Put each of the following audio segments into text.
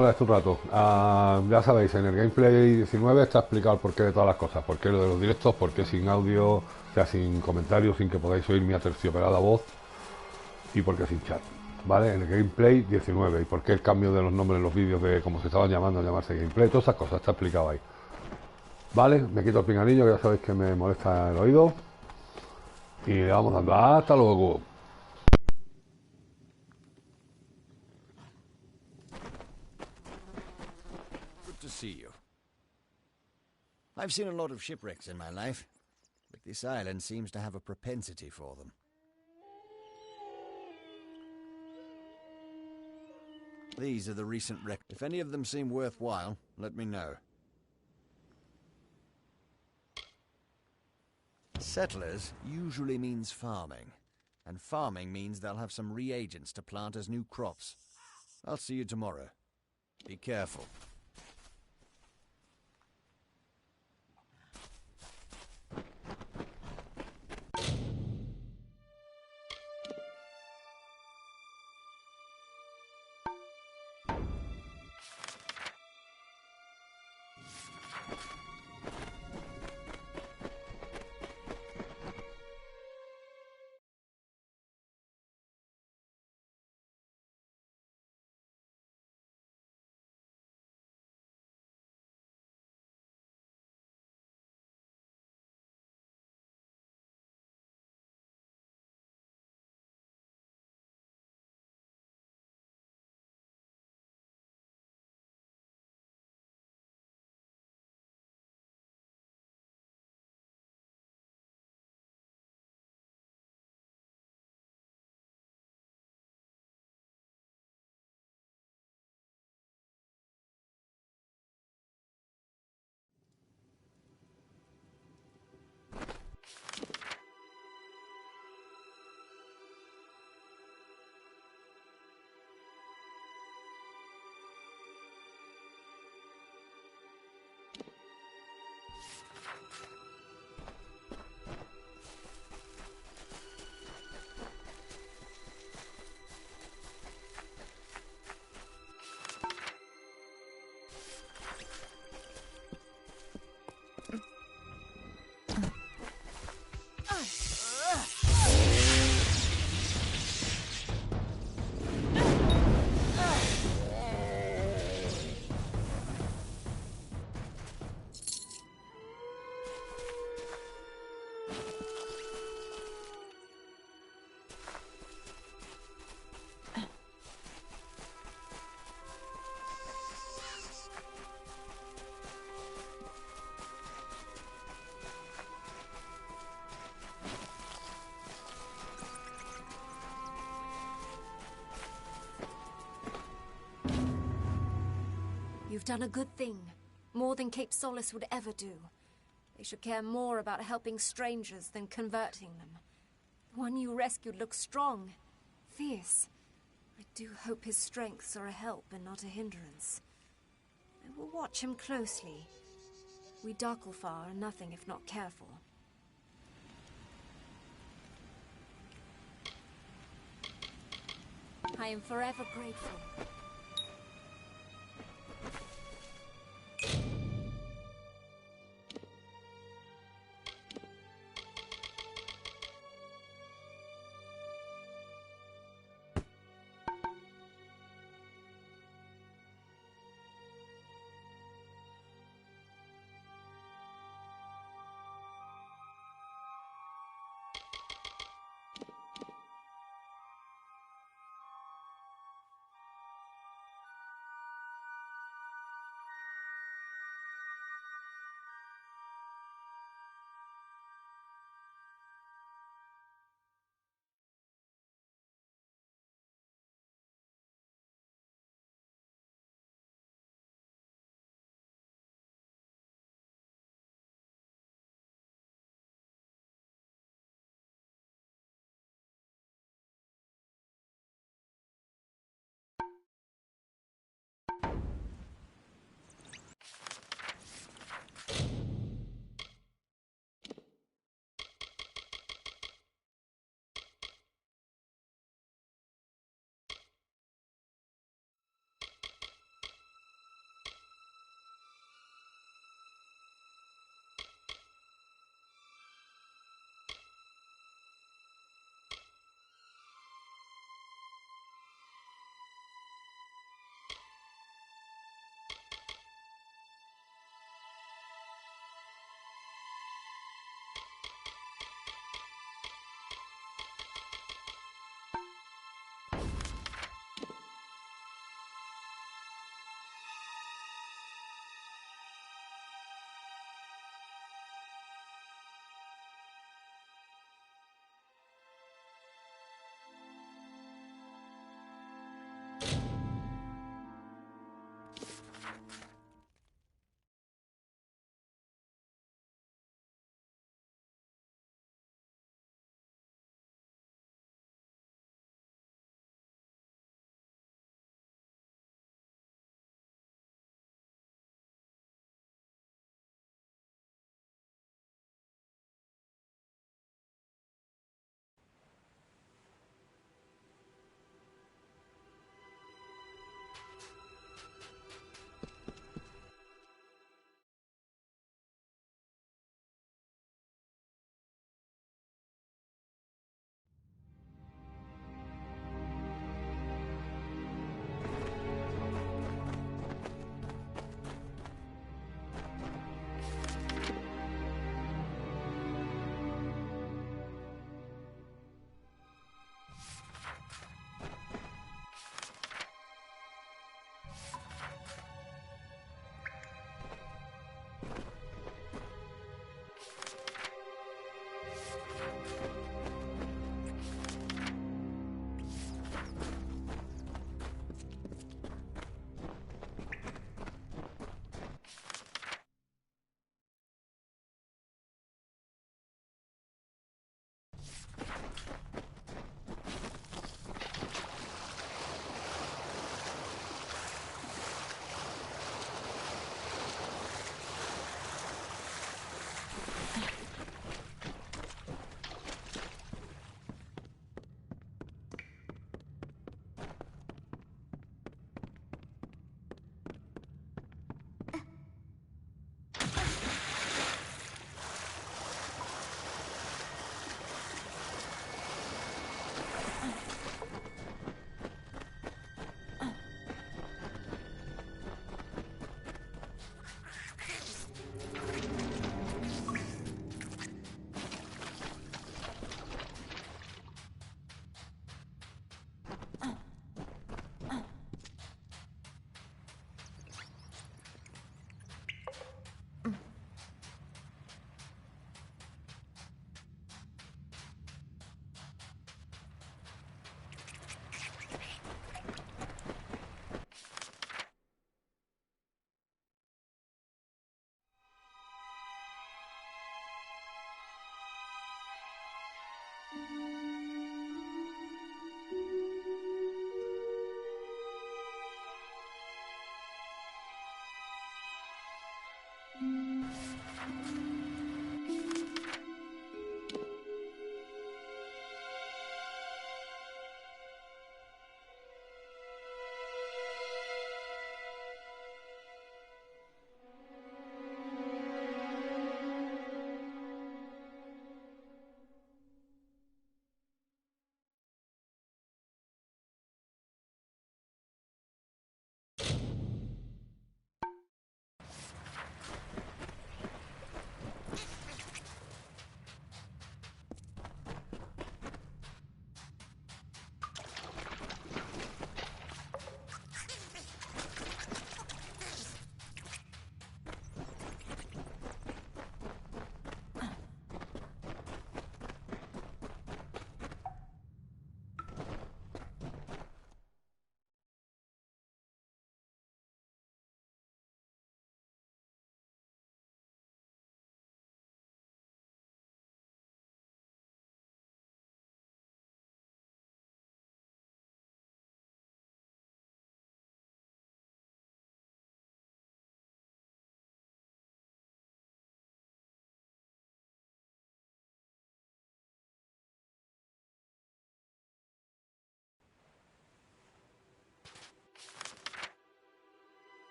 Hola, es un rato. Ya sabéis, en el gameplay 19 está explicado el porqué de todas las cosas. Por qué lo de los directos, por qué sin audio, o sea, sin comentarios, sin que podáis oír mi aterciopelada voz y por qué sin chat. ¿Vale? En el gameplay 19 y por qué el cambio de los nombres en los vídeos de cómo se estaban llamando a llamarse gameplay, todas esas cosas está explicado ahí. ¿Vale? Me quito el pinganillo, que ya sabéis que me molesta el oído. Y le vamos dando. Hasta luego. Good to see you. I've seen a lot of shipwrecks in my life, but this island seems to have a propensity for them. These are the recent wrecks. If any of them seem worthwhile, let me know. Settlers usually means farming, and farming means they'll have some reagents to plant as new crops. I'll see you tomorrow. Be careful. You've done a good thing, more than Cape Solace would ever do. They should care more about helping strangers than converting them. The one you rescued looks strong, fierce. I do hope his strengths are a help and not a hindrance. I will watch him closely. We Darklfar are nothing if not careful. I am forever grateful.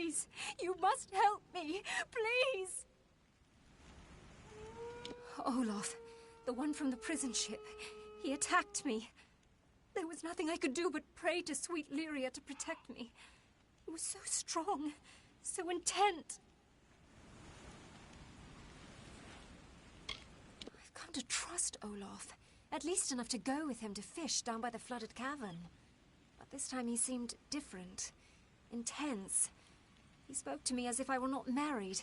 Please, you must help me. Please. Olaf, the one from the prison ship. He attacked me. There was nothing I could do but pray to sweet Lyria to protect me. He was so strong, so intent. I've come to trust Olaf, at least enough to go with him to fish down by the flooded cavern. But this time he seemed different, intense. He spoke to me as if I were not married,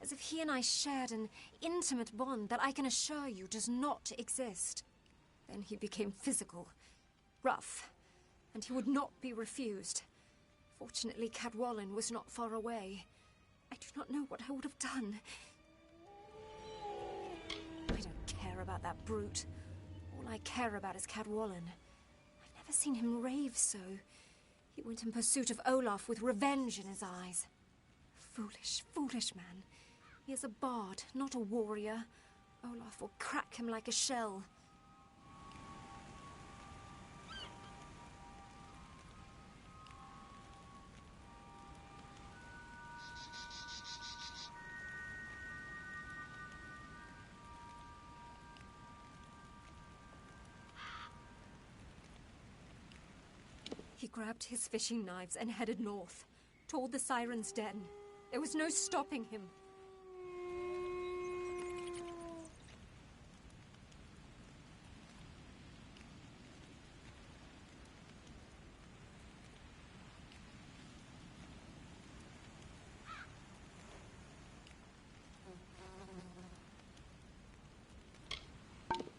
as if he and I shared an intimate bond that I can assure you does not exist. Then he became physical, rough, and he would not be refused. Fortunately, Cadwallon was not far away. I do not know what I would have done. I don't care about that brute. All I care about is Cadwallon. I've never seen him rave so. He went in pursuit of Olaf with revenge in his eyes. Foolish, foolish man. He is a bard, not a warrior. Olaf will crack him like a shell. He grabbed his fishing knives and headed north, toward the Siren's Den. There was no stopping him.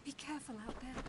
Be careful out there.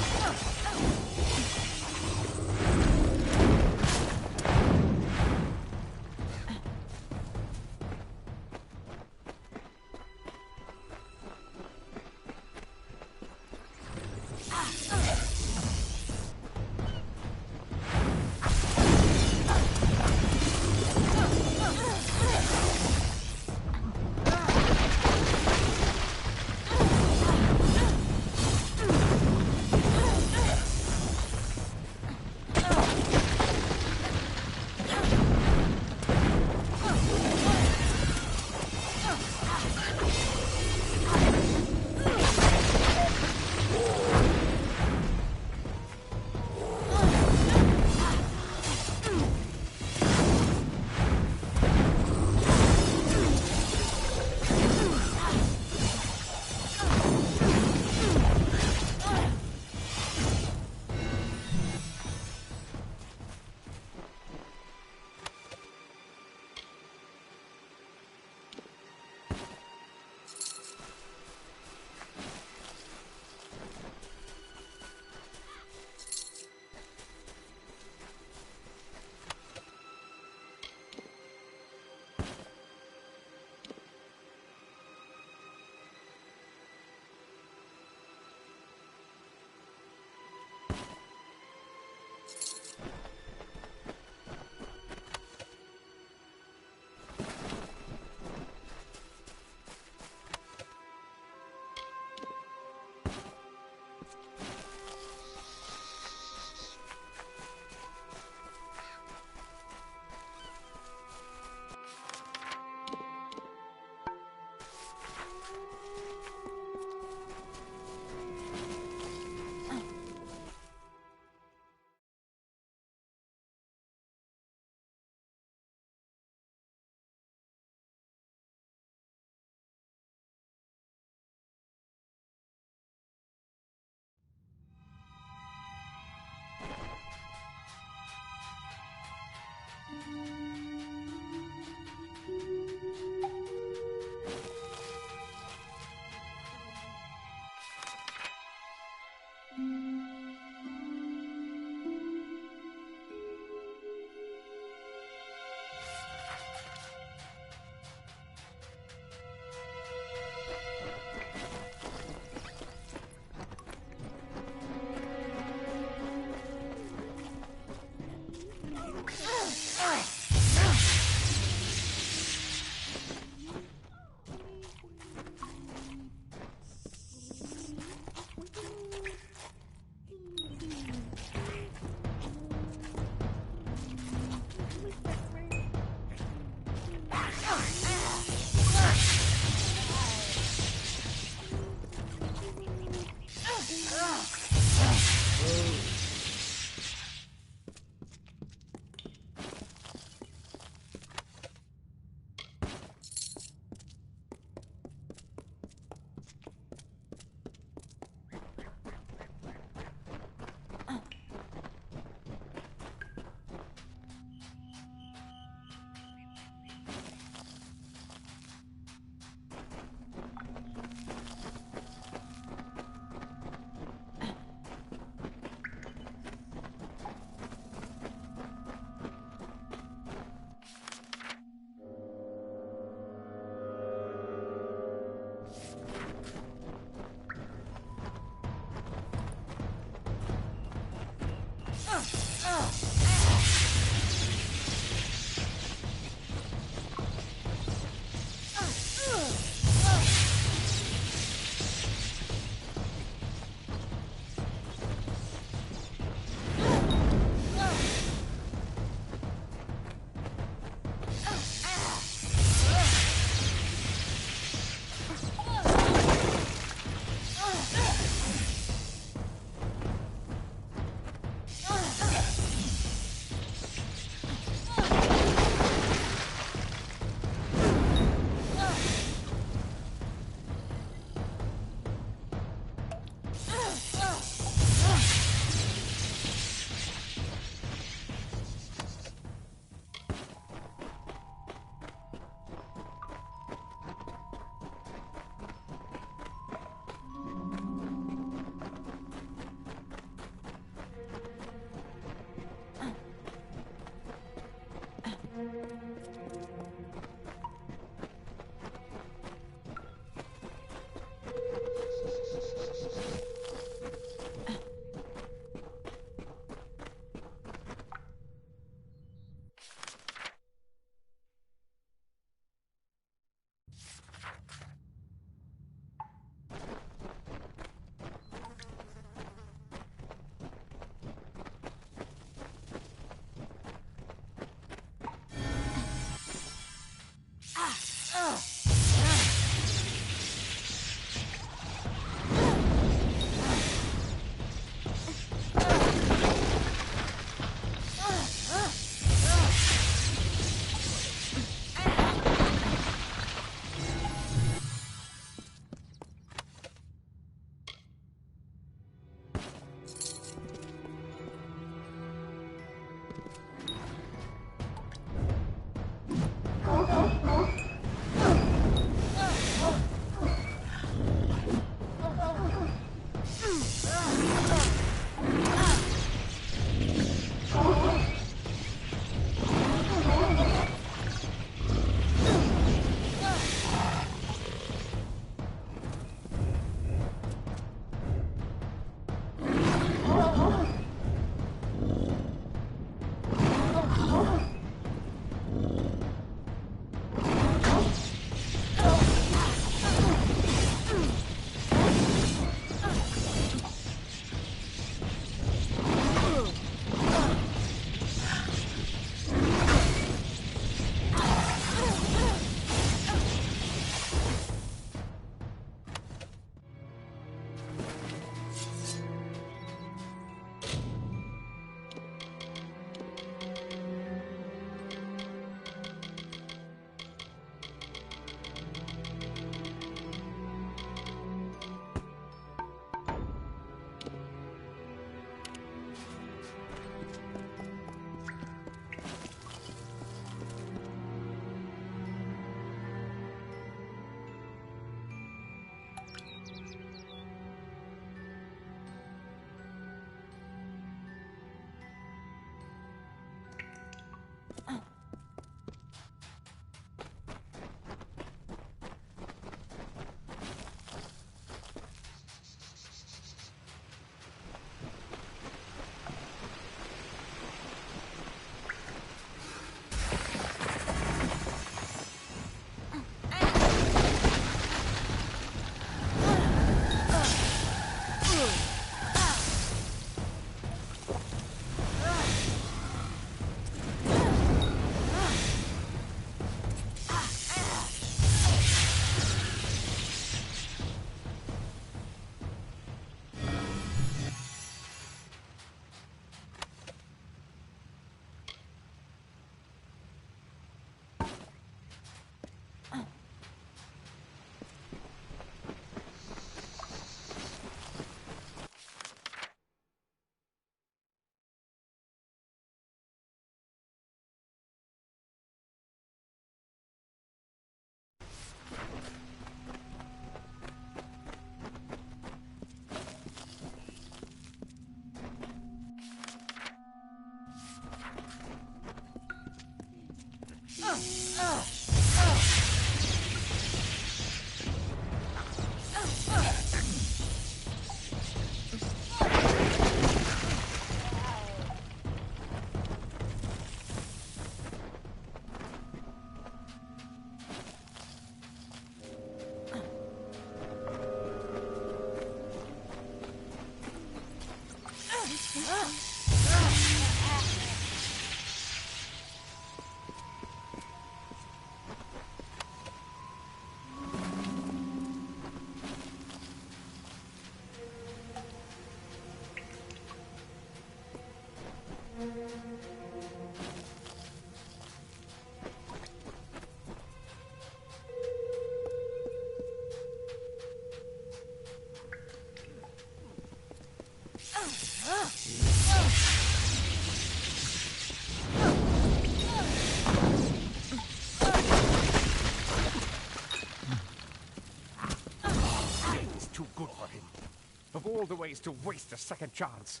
All the ways to waste a second chance.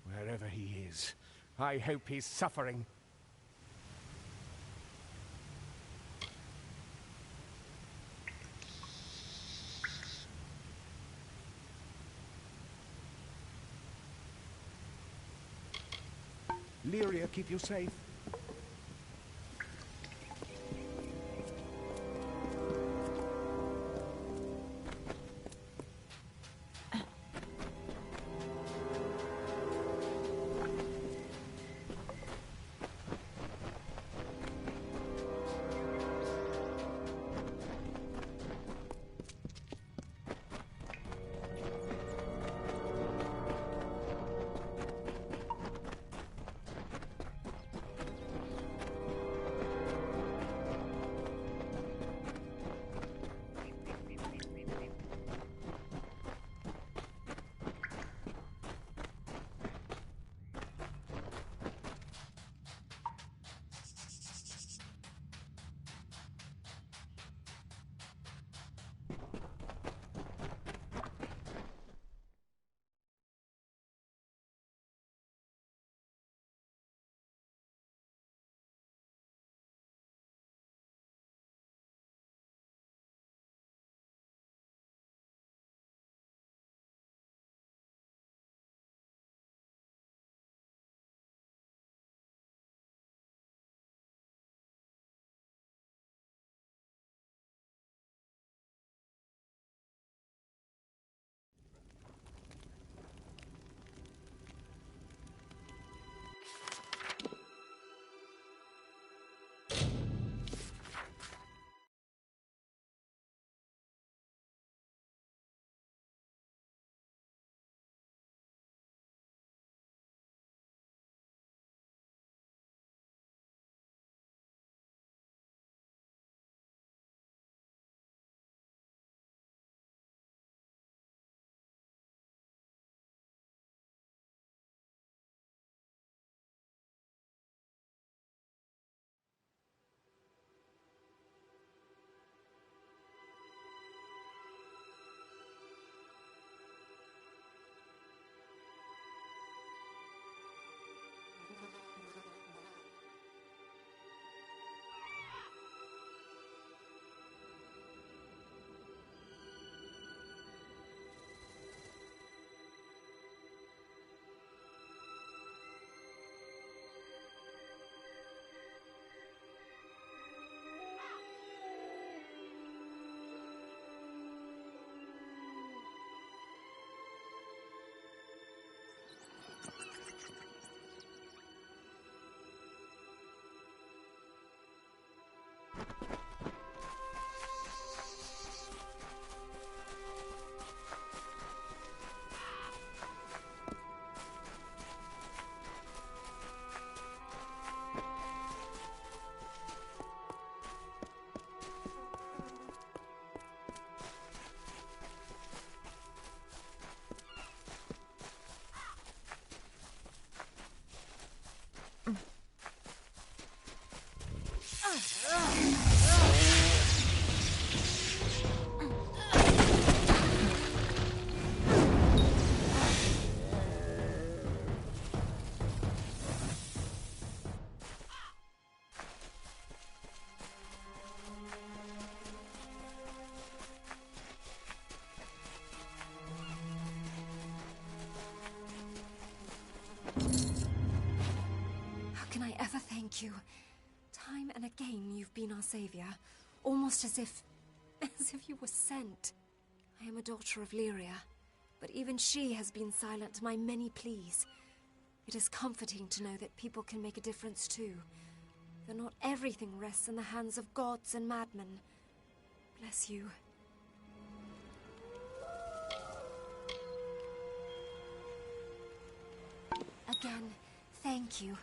Wherever he is, I hope he's suffering. Lyria, keep you safe. Thank you. Time and again you've been our savior, almost as if you were sent. I am a daughter of Lyria, but even she has been silent to my many pleas. It is comforting to know that people can make a difference too, that not everything rests in the hands of gods and madmen. Bless you. Again, thank you.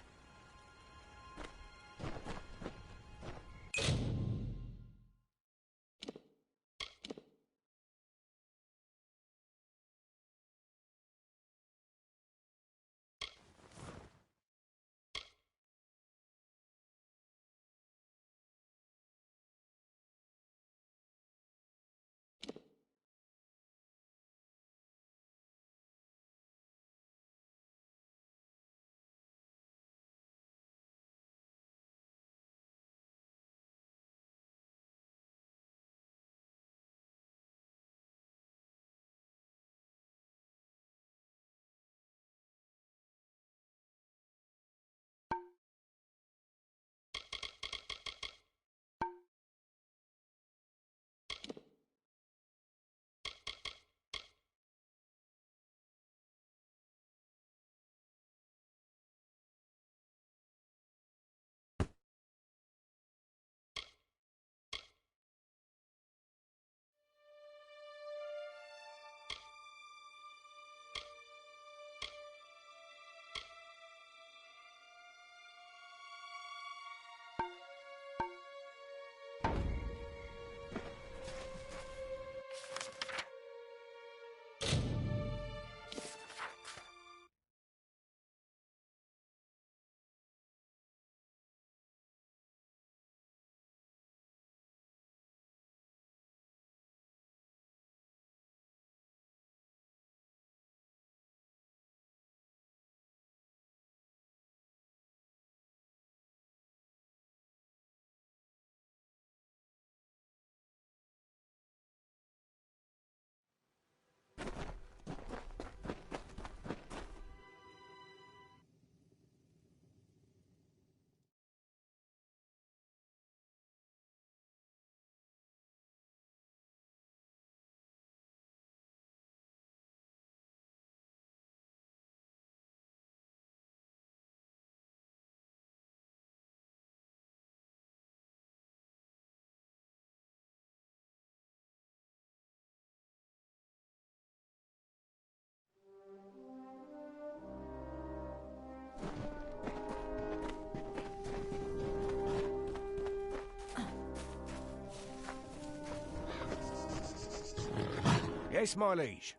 Yes, my liege.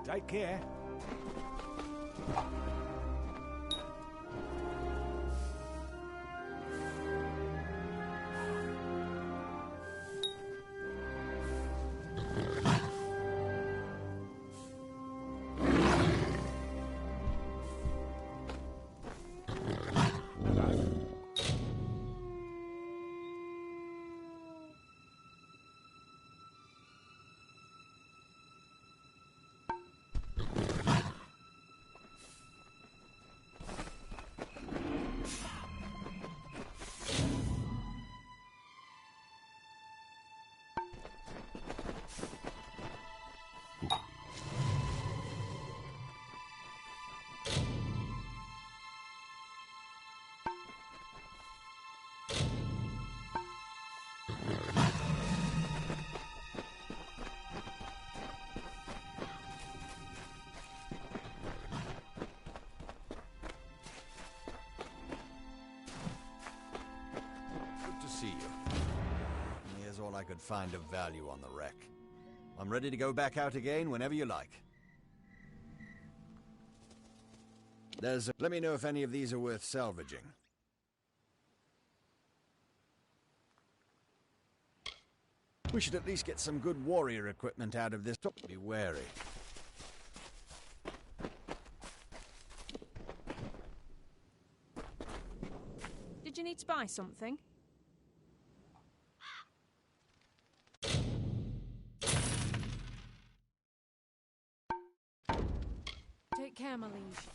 Take care. See you. Here's all I could find of value on the wreck. I'm ready to go back out again whenever you like. Let me know if any of these are worth salvaging. We should at least get some good warrior equipment out of this. Be wary. Did you need to buy something? Take care, my liege.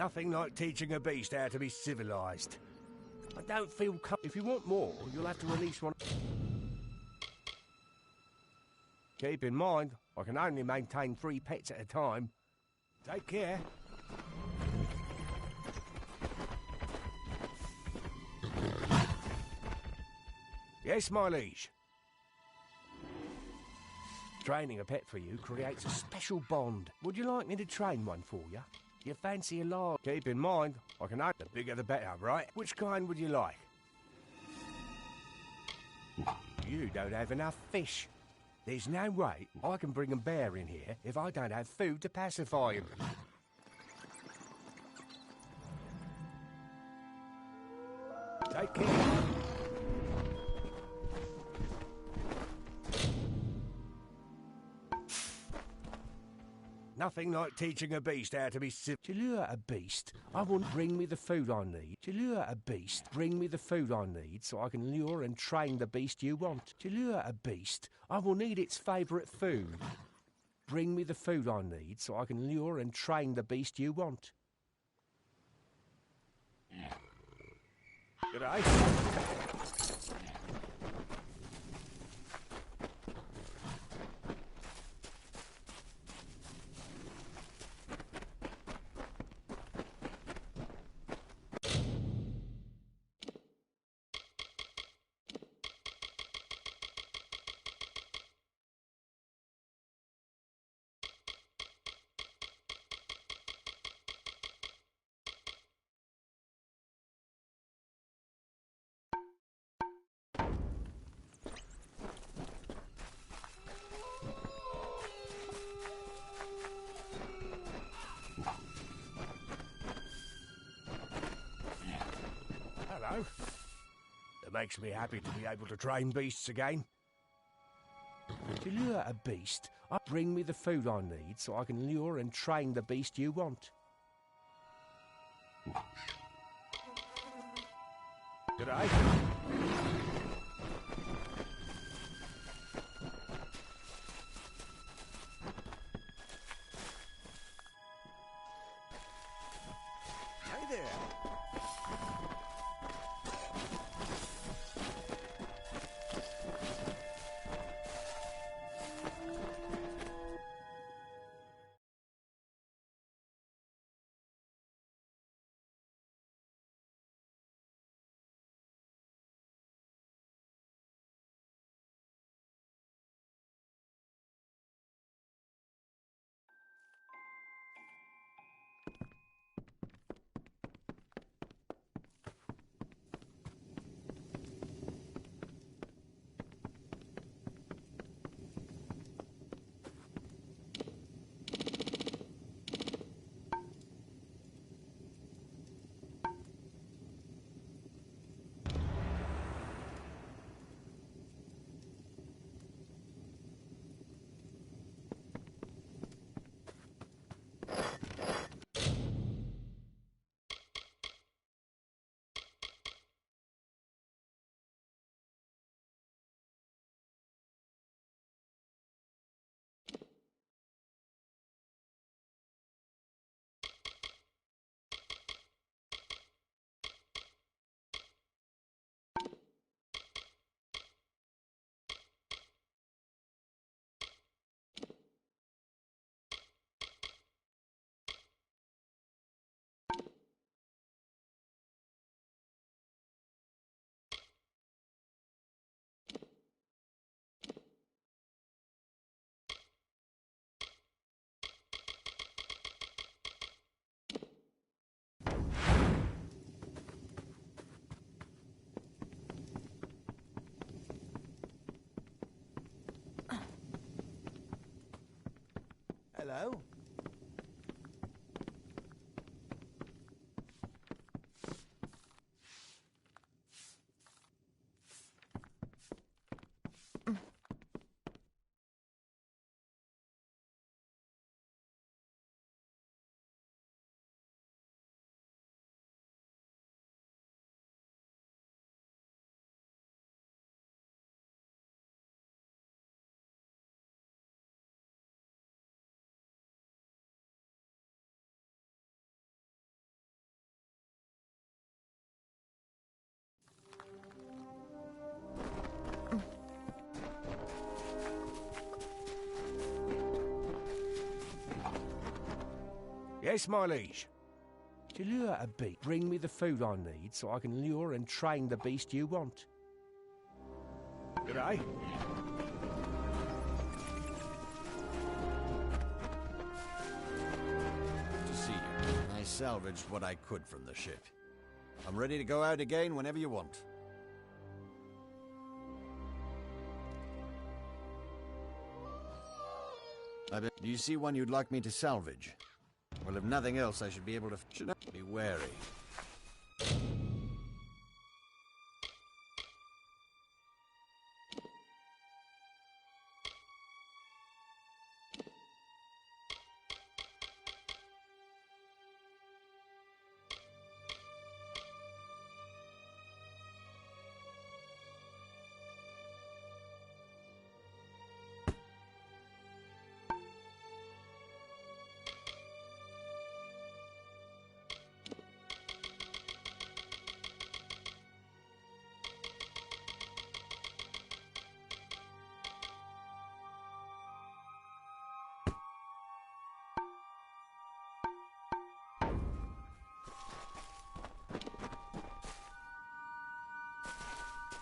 Nothing like teaching a beast how to be civilized. I don't feel if you want more, you'll have to release one. Keep in mind, I can only maintain 3 pets at a time. Take care. Yes, my liege. Training a pet for you creates a special bond. Would you like me to train one for you? You fancy a large? Keep in mind, I can the bigger the better, right? Which kind would you like? You don't have enough fish. There's no way I can bring a bear in here if I don't have food to pacify him. Take care. Nothing like teaching a beast how to be civil. To lure a beast, I want bring me the food I need. To lure a beast, bring me the food I need so I can lure and train the beast you want. To lure a beast, I will need its favourite food. Bring me the food I need so I can lure and train the beast you want. G'day. Hello. It makes me happy to be able to train beasts again. To lure a beast, bring me the food I need so I can lure and train the beast you want. G'day. Hey there. Hello. Yes, my liege. To lure a beast, bring me the food I need so I can lure and train the beast you want. Good day. To see you. I salvaged what I could from the ship. I'm ready to go out again whenever you want. Do you see one you'd like me to salvage? Well, if nothing else, I should be able to... Should I be wary?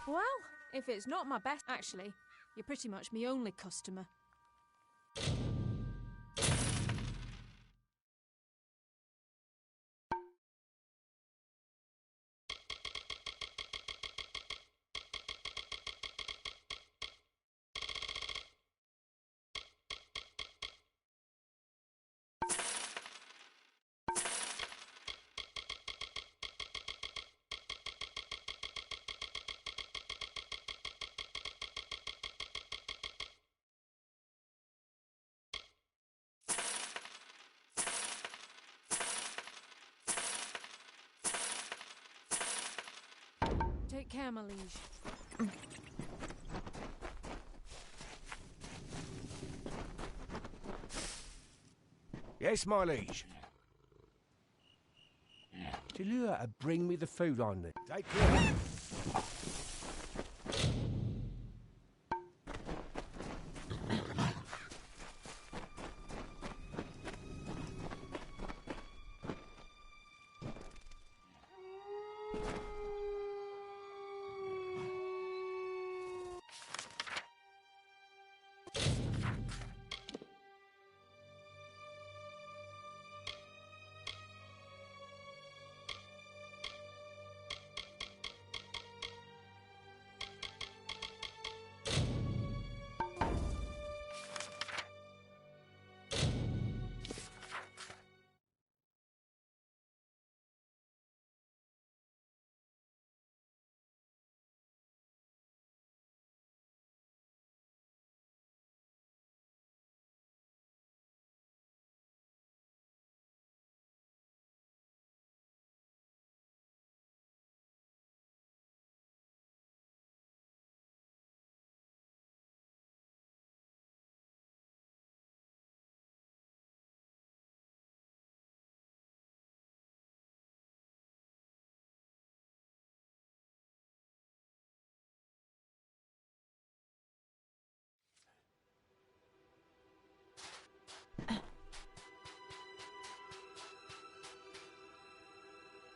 Well, if it's not my best... Actually, you're pretty much my only customer. Take care, my liege. Yes, my liege. To lure a bring me the food I need. Take care.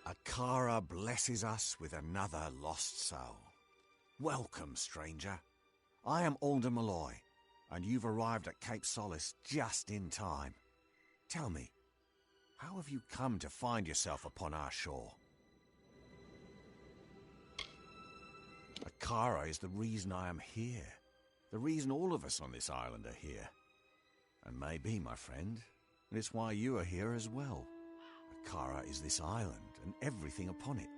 Akara blesses us with another lost soul. Welcome, stranger. I am Alder Malloy, and you've arrived at Cape Solace just in time. Tell me, how have you come to find yourself upon our shore? Akara is the reason I am here. The reason all of us on this island are here. And maybe, my friend, it's why you are here as well. Akara is this island and everything upon it.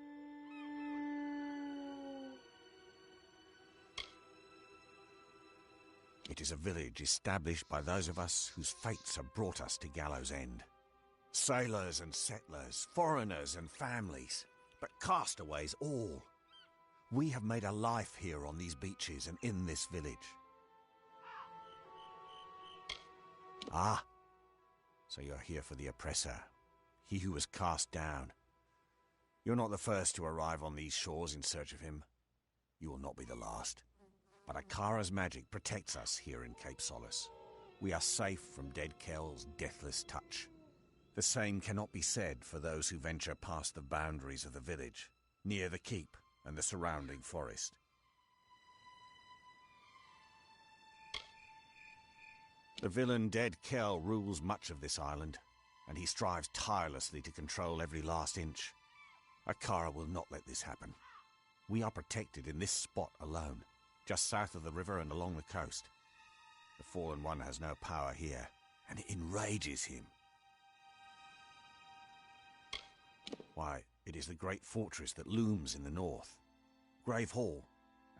It is a village established by those of us whose fates have brought us to Gallows End. Sailors and settlers, foreigners and families, but castaways all. We have made a life here on these beaches and in this village. Ah, so you're here for the oppressor, he who was cast down. You're not the first to arrive on these shores in search of him. You will not be the last. But Akara's magic protects us here in Cape Solace. We are safe from Dead Kell's deathless touch. The same cannot be said for those who venture past the boundaries of the village, near the keep and the surrounding forest. The villain Dead Kell rules much of this island, and he strives tirelessly to control every last inch. Akara will not let this happen. We are protected in this spot alone, just south of the river and along the coast. The Fallen One has no power here, and it enrages him. Why, it is the great fortress that looms in the north. Grave Hall,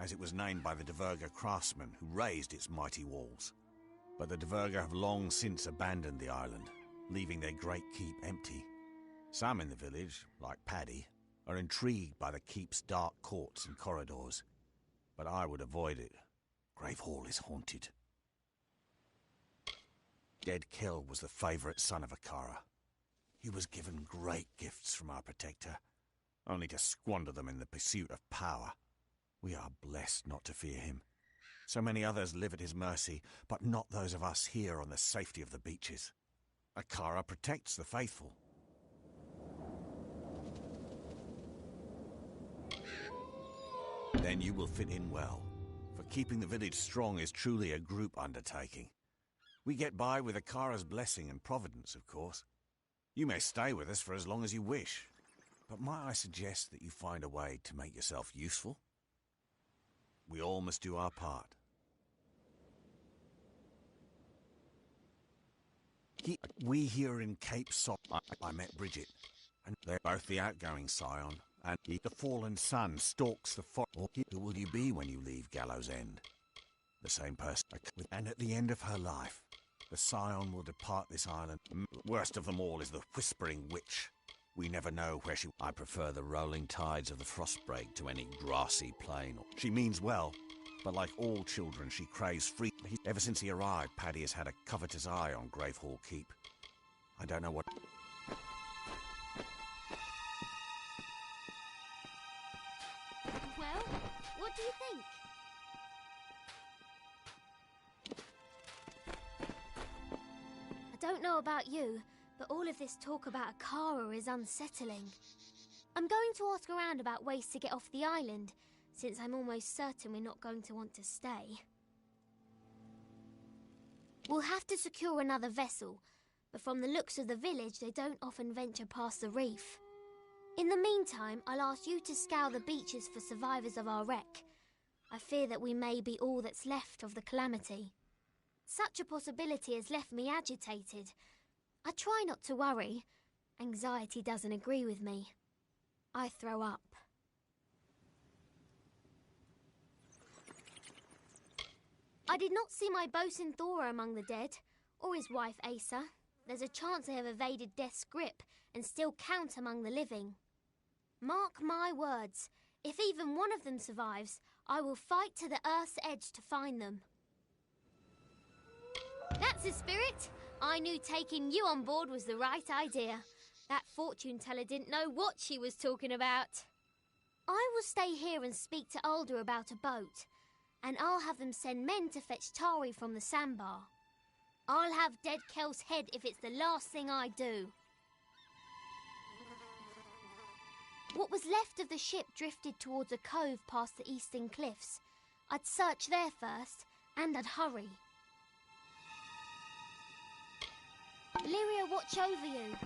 as it was named by the Diverga craftsmen who raised its mighty walls. But the Diverga have long since abandoned the island, leaving their great keep empty. Some in the village, like Paddy, are intrigued by the keep's dark courts and corridors. But I would avoid it. Grave Hall is haunted. Dead Kell was the favourite son of Akara. He was given great gifts from our protector, only to squander them in the pursuit of power. We are blessed not to fear him. So many others live at his mercy, but not those of us here on the safety of the beaches. Akara protects the faithful. Then you will fit in well, for keeping the village strong is truly a group undertaking. We get by with Akara's blessing and providence, of course. You may stay with us for as long as you wish, but might I suggest that you find a way to make yourself useful? We all must do our part. We here in Cape Sol, I met Bridget, and they're both the outgoing scion, and the fallen son stalks the forest. Who will you be when you leave Gallows End? The same person, and at the end of her life, the scion will depart this island. Worst of them all is the Whispering Witch. We never know where she... I prefer the rolling tides of the Frostbreak to any grassy plain. She means well, but like all children, she craves free. Ever since he arrived, Paddy has had a covetous eye on Grave Hall Keep. I don't know what... Well, what do you think? I don't know about you, but all of this talk about Akara is unsettling. I'm going to ask around about ways to get off the island, since I'm almost certain we're not going to want to stay. We'll have to secure another vessel, but from the looks of the village, they don't often venture past the reef. In the meantime, I'll ask you to scour the beaches for survivors of our wreck. I fear that we may be all that's left of the calamity. Such a possibility has left me agitated. I try not to worry. Anxiety doesn't agree with me. I throw up. I did not see my bosun Thora among the dead, or his wife Asa. There's a chance they have evaded death's grip and still count among the living. Mark my words, if even one of them survives, I will fight to the earth's edge to find them. That's the spirit. I knew taking you on board was the right idea. That fortune teller didn't know what she was talking about. I will stay here and speak to Alder about a boat, and I'll have them send men to fetch Tari from the sandbar. I'll have Dead Kell's head if it's the last thing I do. What was left of the ship drifted towards a cove past the eastern cliffs. I'd search there first, and I'd hurry. Lyria, watch over you.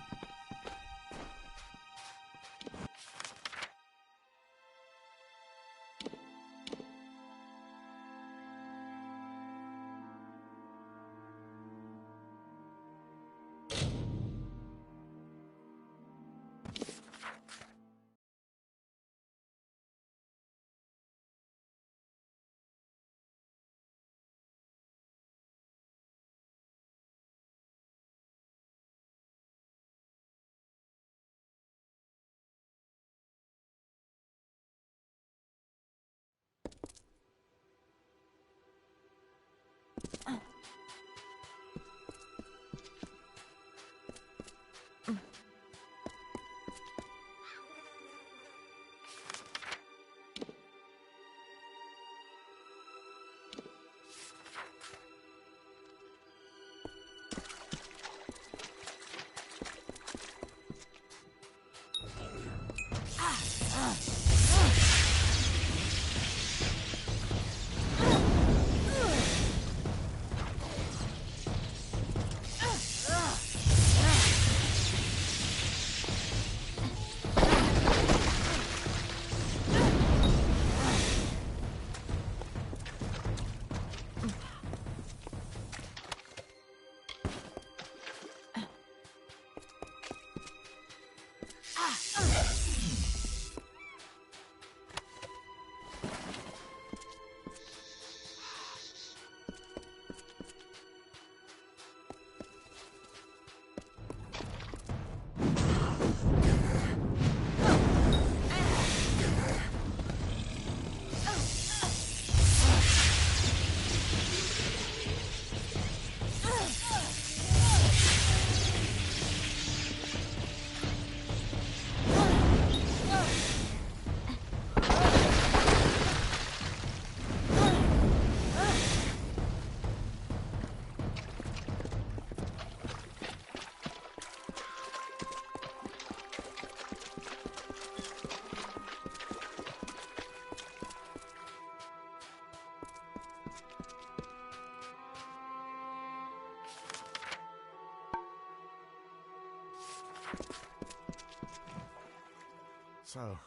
So,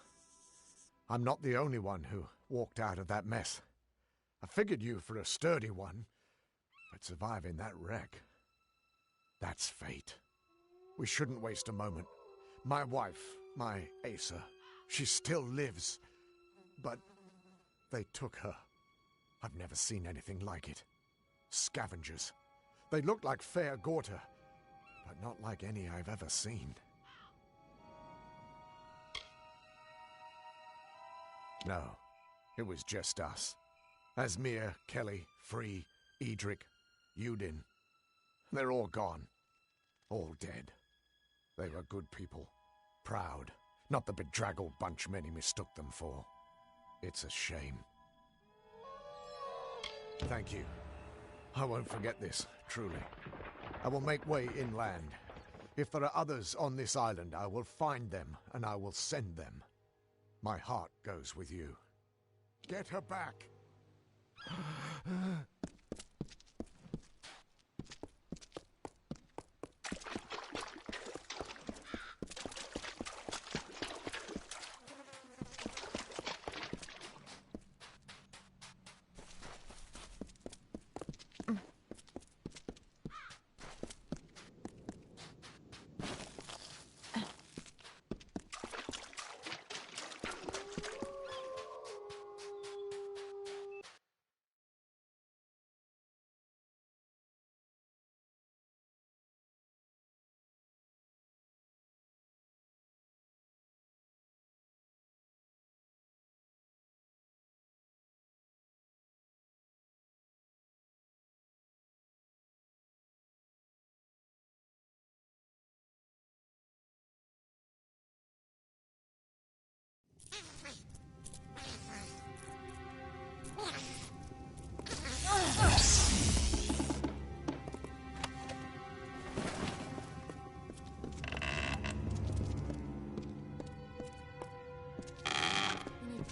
I'm not the only one who walked out of that mess. I figured you for a sturdy one, but surviving that wreck, that's fate. We shouldn't waste a moment. My wife, my Asa, she still lives, but they took her. I've never seen anything like it. Scavengers. They look like fair Gorta, but not like any I've ever seen. No, it was just us. Asmir, Kelly, Free, Edric, Udin. They're all gone. All dead. They were good people. Proud. Not the bedraggled bunch many mistook them for. It's a shame. Thank you. I won't forget this, truly. I will make way inland. If there are others on this island, I will find them, and I will send them. My heart goes with you. Get her back!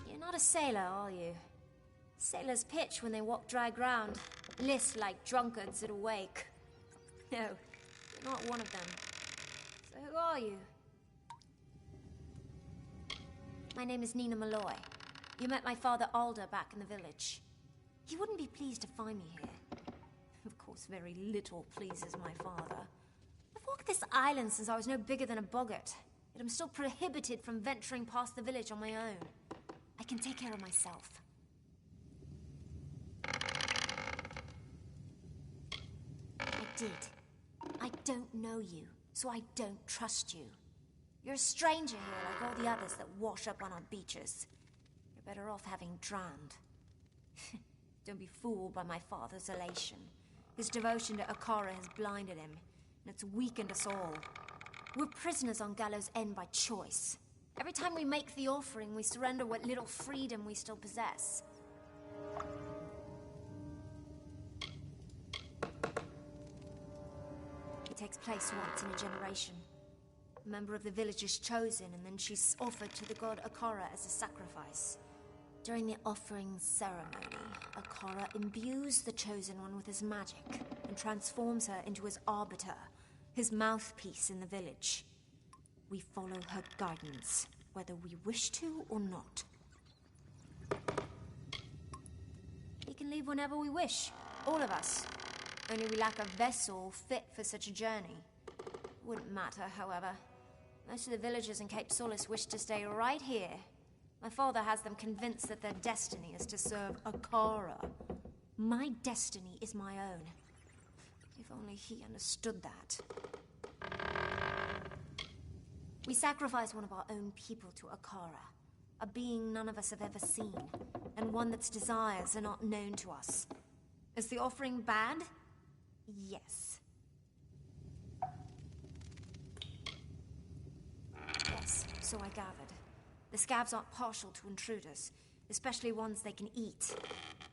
You're not a sailor, are you? Sailors pitch when they walk dry ground, list like drunkards at a wake. No, you're not one of them. So who are you? My name is Nina Malloy. You met my father Alder back in the village. He wouldn't be pleased to find me here. Of course, very little pleases my father. I've walked this island since I was no bigger than a boggart, yet I'm still prohibited from venturing past the village on my own. I can take care of myself. I did. I don't know you, so I don't trust you. You're a stranger here like all the others that wash up on our beaches. You're better off having drowned. Don't be fooled by my father's elation. His devotion to Akara has blinded him, and it's weakened us all. We're prisoners on Gallows End by choice. Every time we make the offering, we surrender what little freedom we still possess. It takes place once in a generation. A member of the village is chosen, and then she's offered to the god Akara as a sacrifice. During the offering ceremony, Akara imbues the chosen one with his magic and transforms her into his arbiter, his mouthpiece in the village. We follow her guidance, whether we wish to or not. We can leave whenever we wish, all of us. Only we lack a vessel fit for such a journey. Wouldn't matter, however. Most of the villagers in Cape Solace wish to stay right here. My father has them convinced that their destiny is to serve Akara. My destiny is my own. If only he understood that. We sacrifice one of our own people to Akara, a being none of us have ever seen, and one that's desires are not known to us. Is the offering bad? Yes. Yes, so I gathered. The scavs aren't partial to intruders, especially ones they can eat.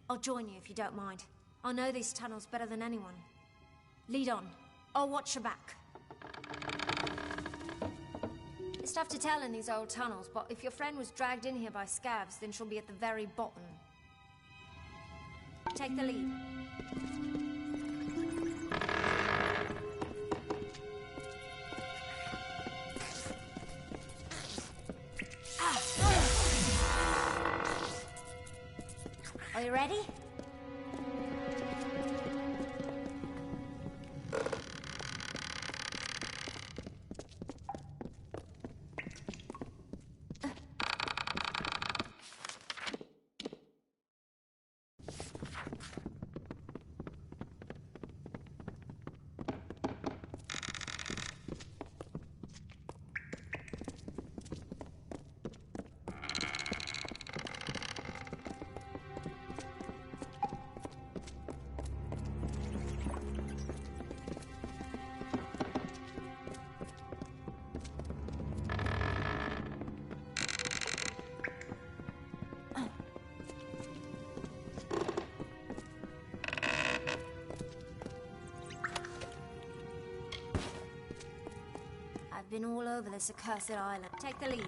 I'll join you if you don't mind. I know these tunnels better than anyone. Lead on. I'll watch your back. It's tough to tell in these old tunnels, but if your friend was dragged in here by scavs, then she'll be at the very bottom. Take the lead. Ah! Are you ready? I've been all over this accursed island. Take the lead.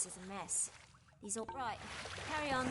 This is a mess. He's all right. Carry on.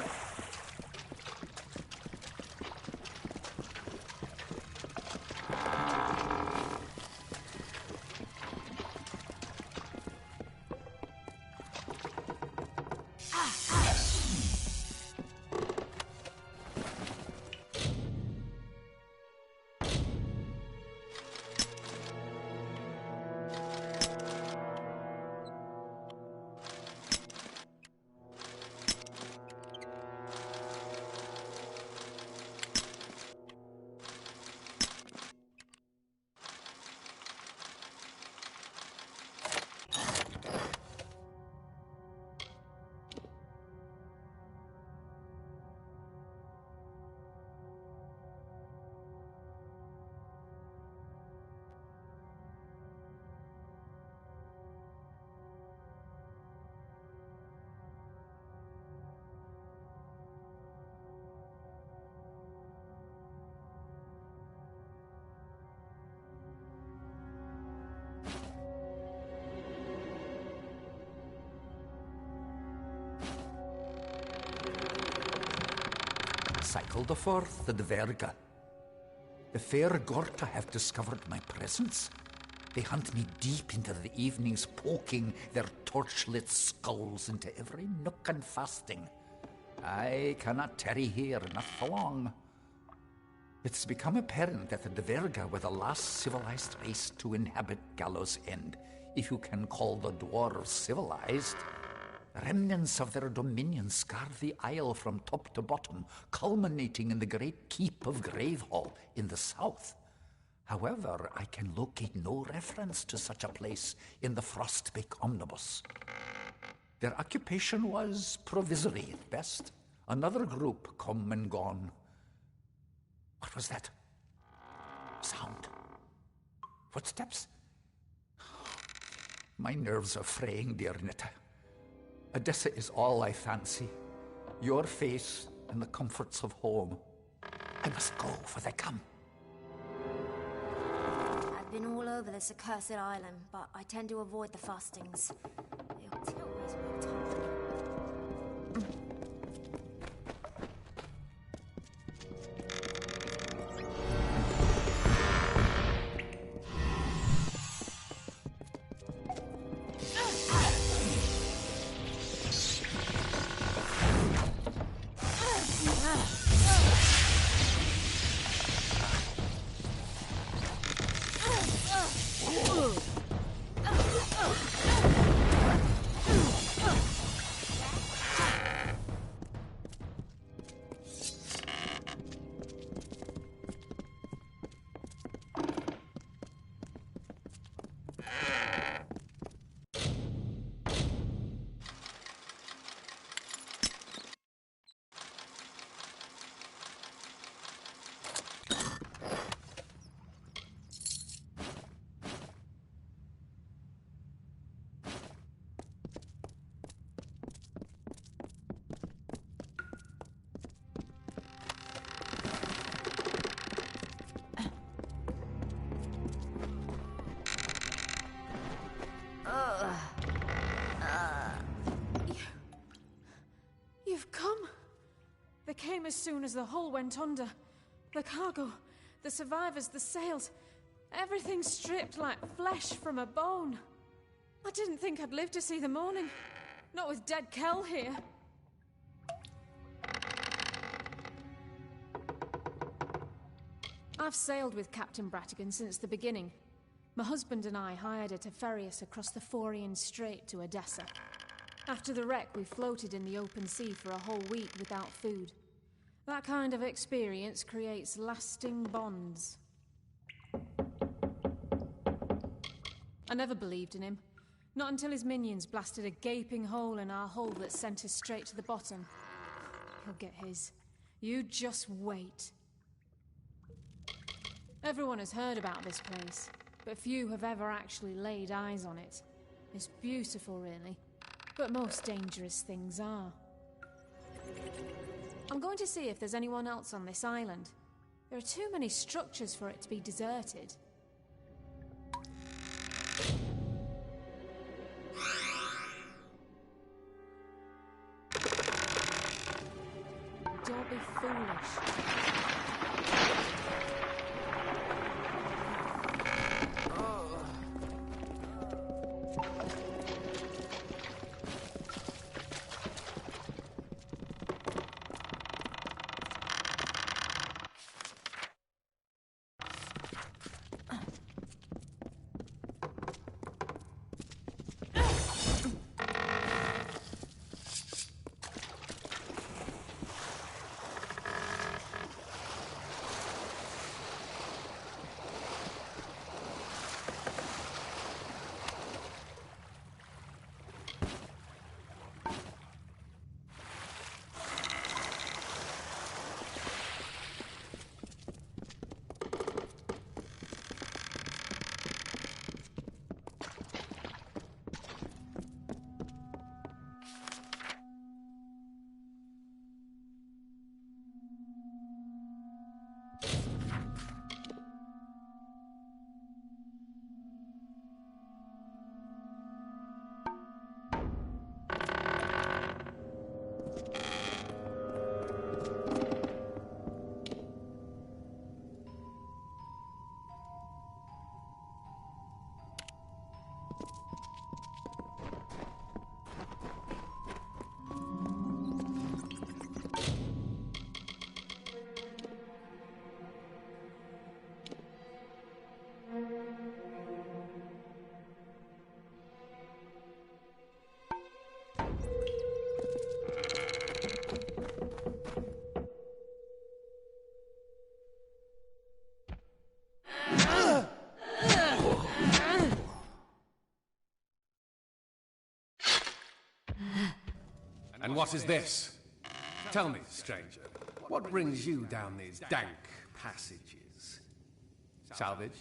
cycle the forth, the Dverga. The fair Gorta have discovered my presence. They hunt me deep into the evenings, poking their torchlit skulls into every nook and fasting. I cannot tarry here, not for long. It's become apparent that the Dverga were the last civilized race to inhabit Gallows End, if you can call the dwarves civilized. Remnants of their dominion scar the isle from top to bottom, culminating in the great keep of Gravehall in the south. However, I can locate no reference to such a place in the Frostbake Omnibus. Their occupation was provisory at best. Another group come and gone. What was that? Sound. Footsteps? My nerves are fraying, dear Nita. Odessa is all I fancy. Your face and the comforts of home. I must go, for they come. I've been all over this accursed island, but I tend to avoid the fastings. They always work hard. You've come. They came as soon as the hull went under. The cargo, the survivors, the sails, everything stripped like flesh from a bone. I didn't think I'd live to see the morning. Not with dead Kel here. I've sailed with Captain Bratigan since the beginning. My husband and I hired her to ferry us across the Forian Strait to Odessa. After the wreck, we floated in the open sea for a whole week without food. That kind of experience creates lasting bonds. I never believed in him. Not until his minions blasted a gaping hole in our hull that sent us straight to the bottom. He'll get his. You just wait. Everyone has heard about this place, but few have ever actually laid eyes on it. It's beautiful, really, but most dangerous things are. I'm going to see if there's anyone else on this island. There are too many structures for it to be deserted. Don't be foolish. And what is this? Tell me, stranger, what brings you down these dank passages? Salvage?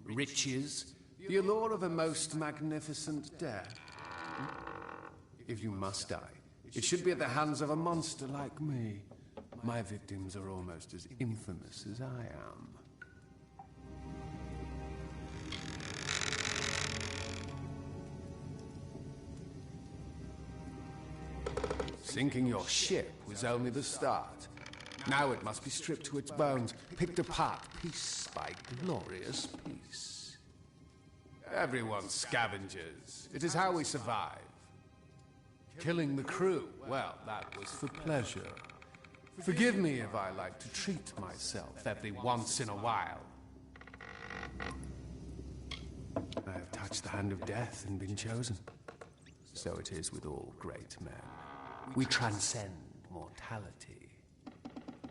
Riches? The allure of a most magnificent death? If you must die, it should be at the hands of a monster like me. My victims are almost as infamous as I am. Sinking your ship was only the start. Now it must be stripped to its bones, picked apart piece by glorious piece. Everyone's scavengers. It is how we survive. Killing the crew, well, that was for pleasure. Forgive me if I like to treat myself every once in a while. I have touched the hand of death and been chosen. So it is with all great men. We transcend mortality.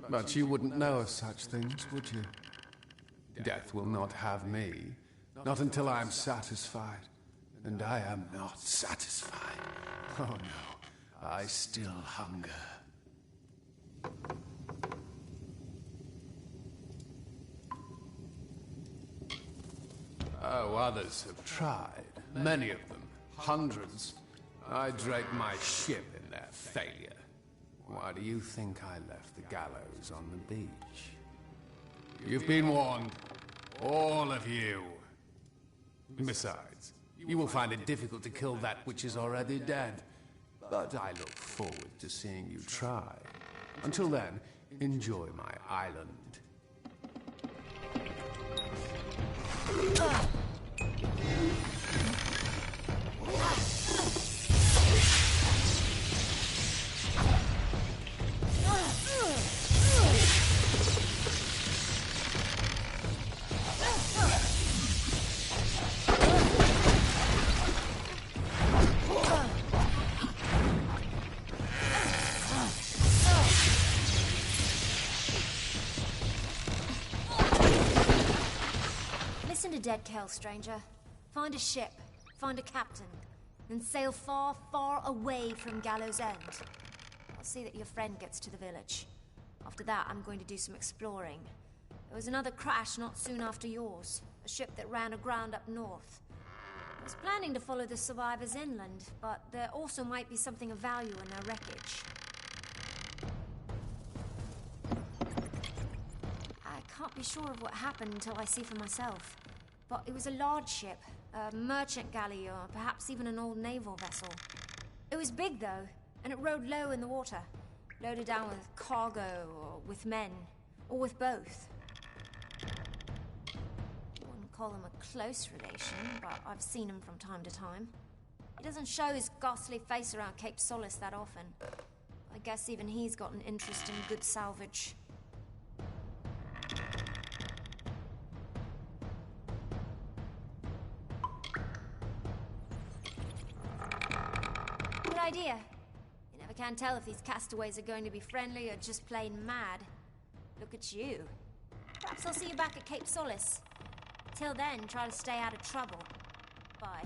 But you wouldn't know of such things, would you? Death will not have me, not until I am satisfied. And I am not satisfied. Oh no, I still hunger. Oh, others have tried. Many of them. Hundreds. I draped my ship in their failure. Why do you think I left the gallows on the beach? You've been warned. All of you. Besides, you will find it difficult to kill that which is already dead. But I look forward to seeing you try. Until then, enjoy my island. Listen to Dead Kel, stranger. Find a ship, find a captain, then sail far, far away from Gallows End. I'll see that your friend gets to the village. After that, I'm going to do some exploring. There was another crash not soon after yours, a ship that ran aground up north. I was planning to follow the survivors inland, but there also might be something of value in their wreckage. I can't be sure of what happened until I see for myself. But it was a large ship, a merchant galley, or perhaps even an old naval vessel. It was big, though, and it rode low in the water, loaded down with cargo, or with men, or with both. I wouldn't call him a close relation, but I've seen him from time to time. He doesn't show his ghastly face around Cape Solace that often. I guess even he's got an interest in good salvage. Idea. You never can tell if these castaways are going to be friendly or just plain mad. Look at you. Perhaps I'll see you back at Cape Solace. Till then, try to stay out of trouble. Bye.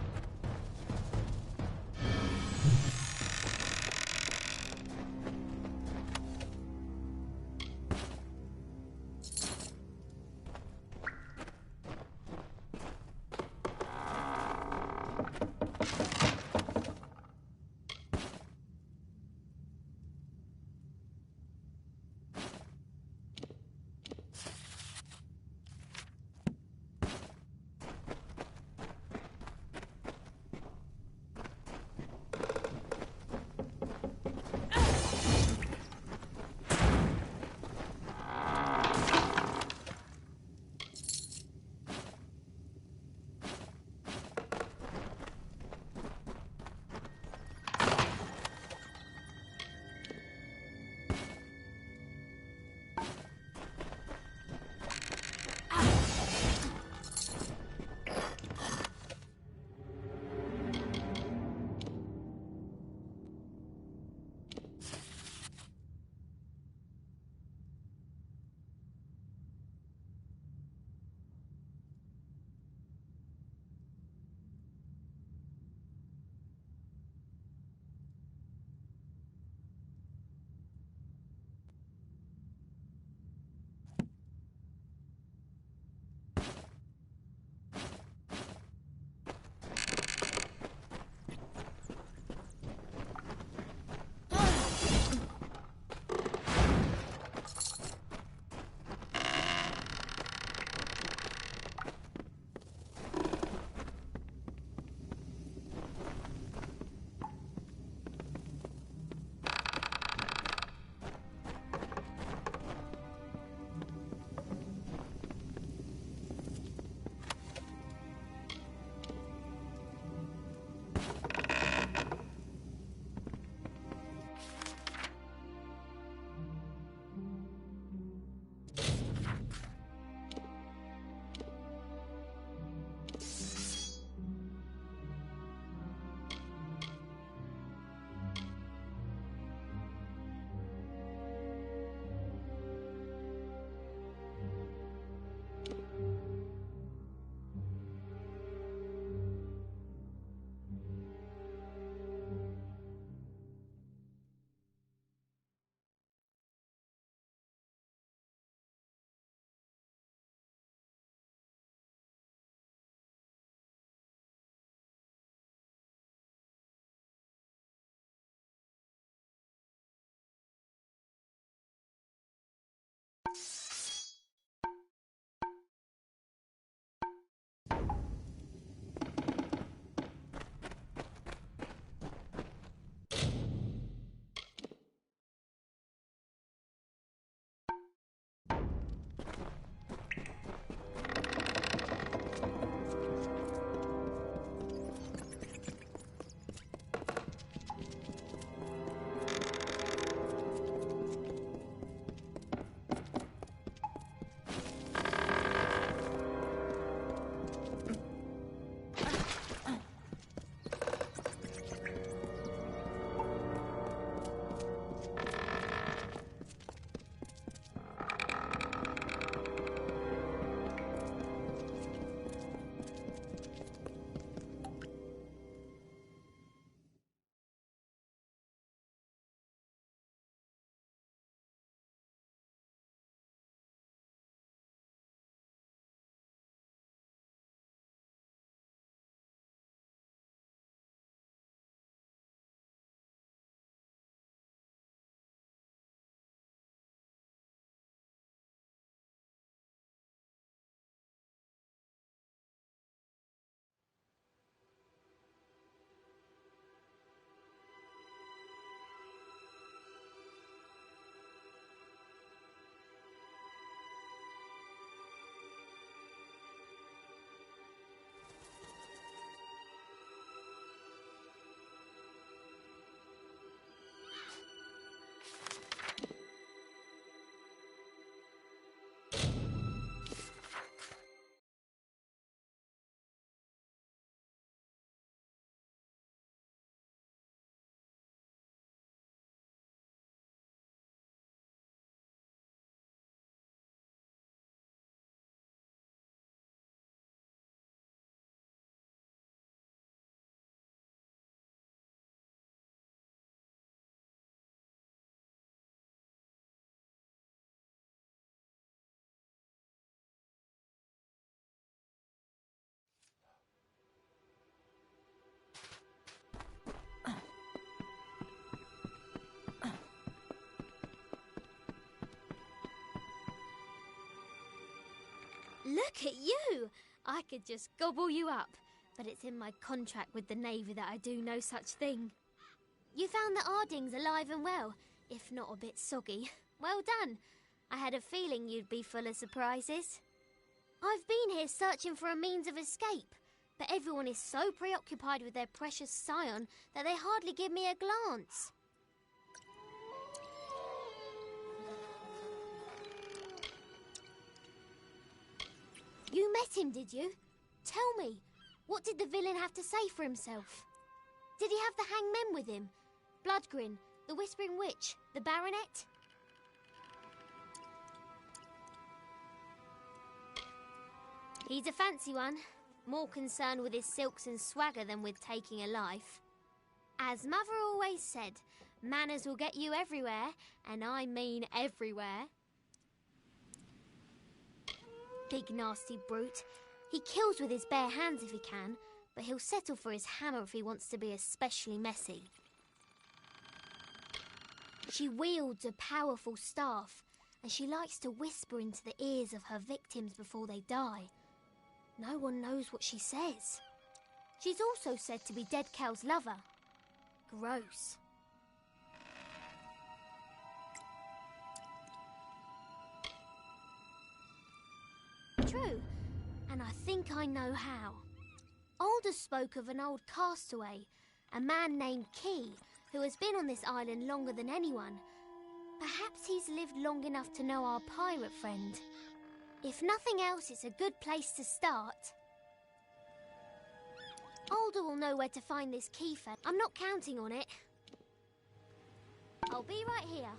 Look at you! I could just gobble you up, but it's in my contract with the Navy that I do no such thing. You found the Ardings alive and well, if not a bit soggy. Well done. I had a feeling you'd be full of surprises. I've been here searching for a means of escape, but everyone is so preoccupied with their precious scion that they hardly give me a glance. You met him, did you? Tell me, what did the villain have to say for himself? Did he have the hangmen with him? Bloodgrin, the Whispering Witch, the Baronet? He's a fancy one, more concerned with his silks and swagger than with taking a life. As Mother always said, manners will get you everywhere, and I mean everywhere. Big nasty brute. He kills with his bare hands if he can, but he'll settle for his hammer if he wants to be especially messy. She wields a powerful staff, and she likes to whisper into the ears of her victims before they die. No one knows what she says. She's also said to be Dead Cal's lover. Gross. True, and I think I know how. Aldous spoke of an old castaway, a man named Key, who has been on this island longer than anyone. Perhaps he's lived long enough to know our pirate friend. If nothing else, it's a good place to start. Alder will know where to find this key fella. I'm not counting on it. I'll be right here.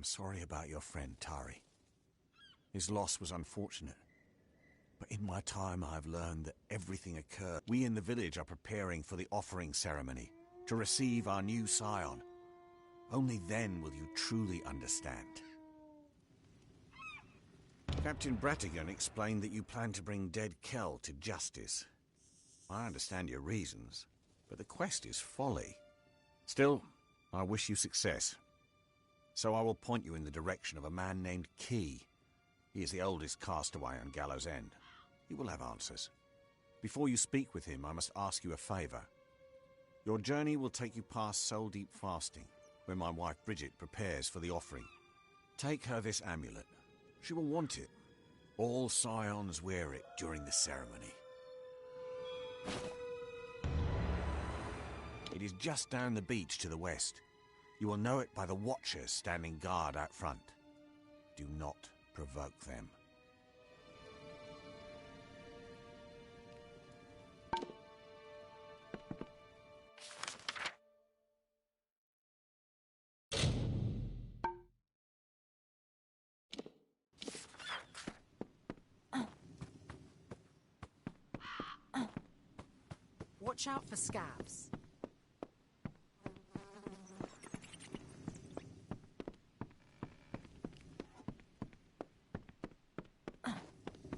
sorry about your friend, Tari. His loss was unfortunate. But in my time, I've learned that everything occurred. We in the village are preparing for the offering ceremony to receive our new scion. Only then will you truly understand. Captain Bratigan explained that you plan to bring dead Kel to justice. I understand your reasons, but the quest is folly. Still, I wish you success. So I will point you in the direction of a man named Key. He is the oldest castaway on Gallows End. He will have answers. Before you speak with him, I must ask you a favour. Your journey will take you past Soul Deep Fasting, where my wife Bridget prepares for the offering. Take her this amulet. She will want it. All scions wear it during the ceremony. It is just down the beach to the west. You will know it by the watchers standing guard out front. Do not provoke them. Watch out for scabs.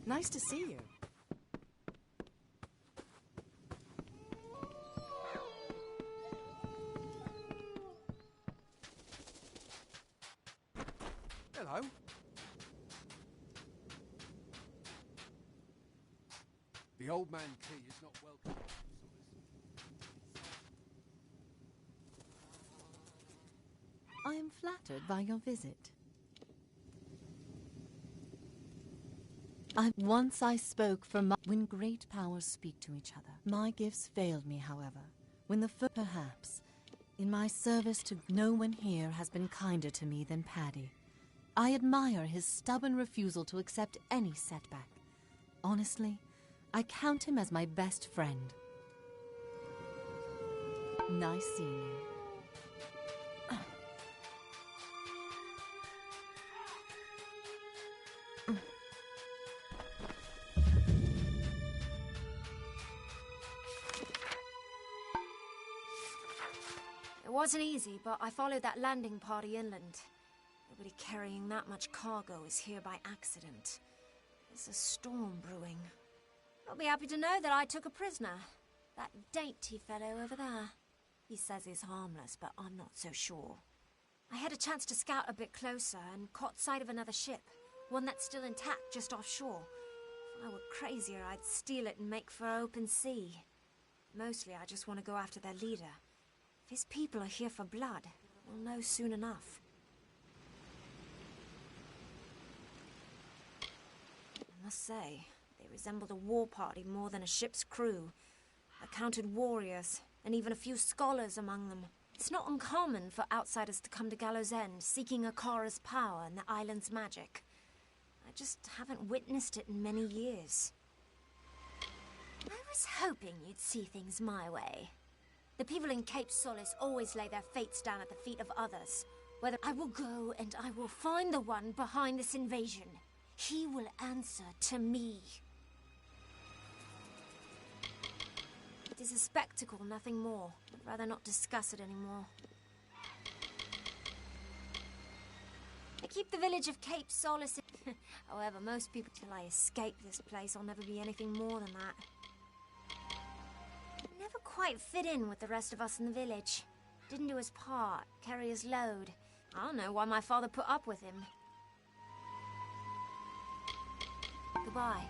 Nice to see you. Hello. The old man Key is not welcome. I am flattered by your visit. Once I spoke from when great powers speak to each other. My gifts failed me, however, when perhaps, in my service to no one here has been kinder to me than Paddy. I admire his stubborn refusal to accept any setback. Honestly, I count him as my best friend. Nice seeing you. It wasn't easy, but I followed that landing party inland. Nobody carrying that much cargo is here by accident. There's a storm brewing. You'll be happy to know that I took a prisoner. That dainty fellow over there. He says he's harmless, but I'm not so sure. I had a chance to scout a bit closer and caught sight of another ship. One that's still intact just offshore. If I were crazier, I'd steal it and make for open sea. Mostly, I just want to go after their leader. If his people are here for blood, we'll know soon enough. I must say, they resembled a war party more than a ship's crew. I counted warriors, and even a few scholars among them. It's not uncommon for outsiders to come to Gallows End, seeking Akara's power and the island's magic. I just haven't witnessed it in many years. I was hoping you'd see things my way. The people in Cape Solace always lay their fates down at the feet of others. Whether I will go and I will find the one behind this invasion. He will answer to me. It is a spectacle, nothing more. I'd rather not discuss it anymore. I keep the village of Cape Solace in however, most people, till I escape this place, I'll never be anything more than that. Never quite fit in with the rest of us in the village. Didn't do his part, carry his load. I don't know why my father put up with him. Goodbye.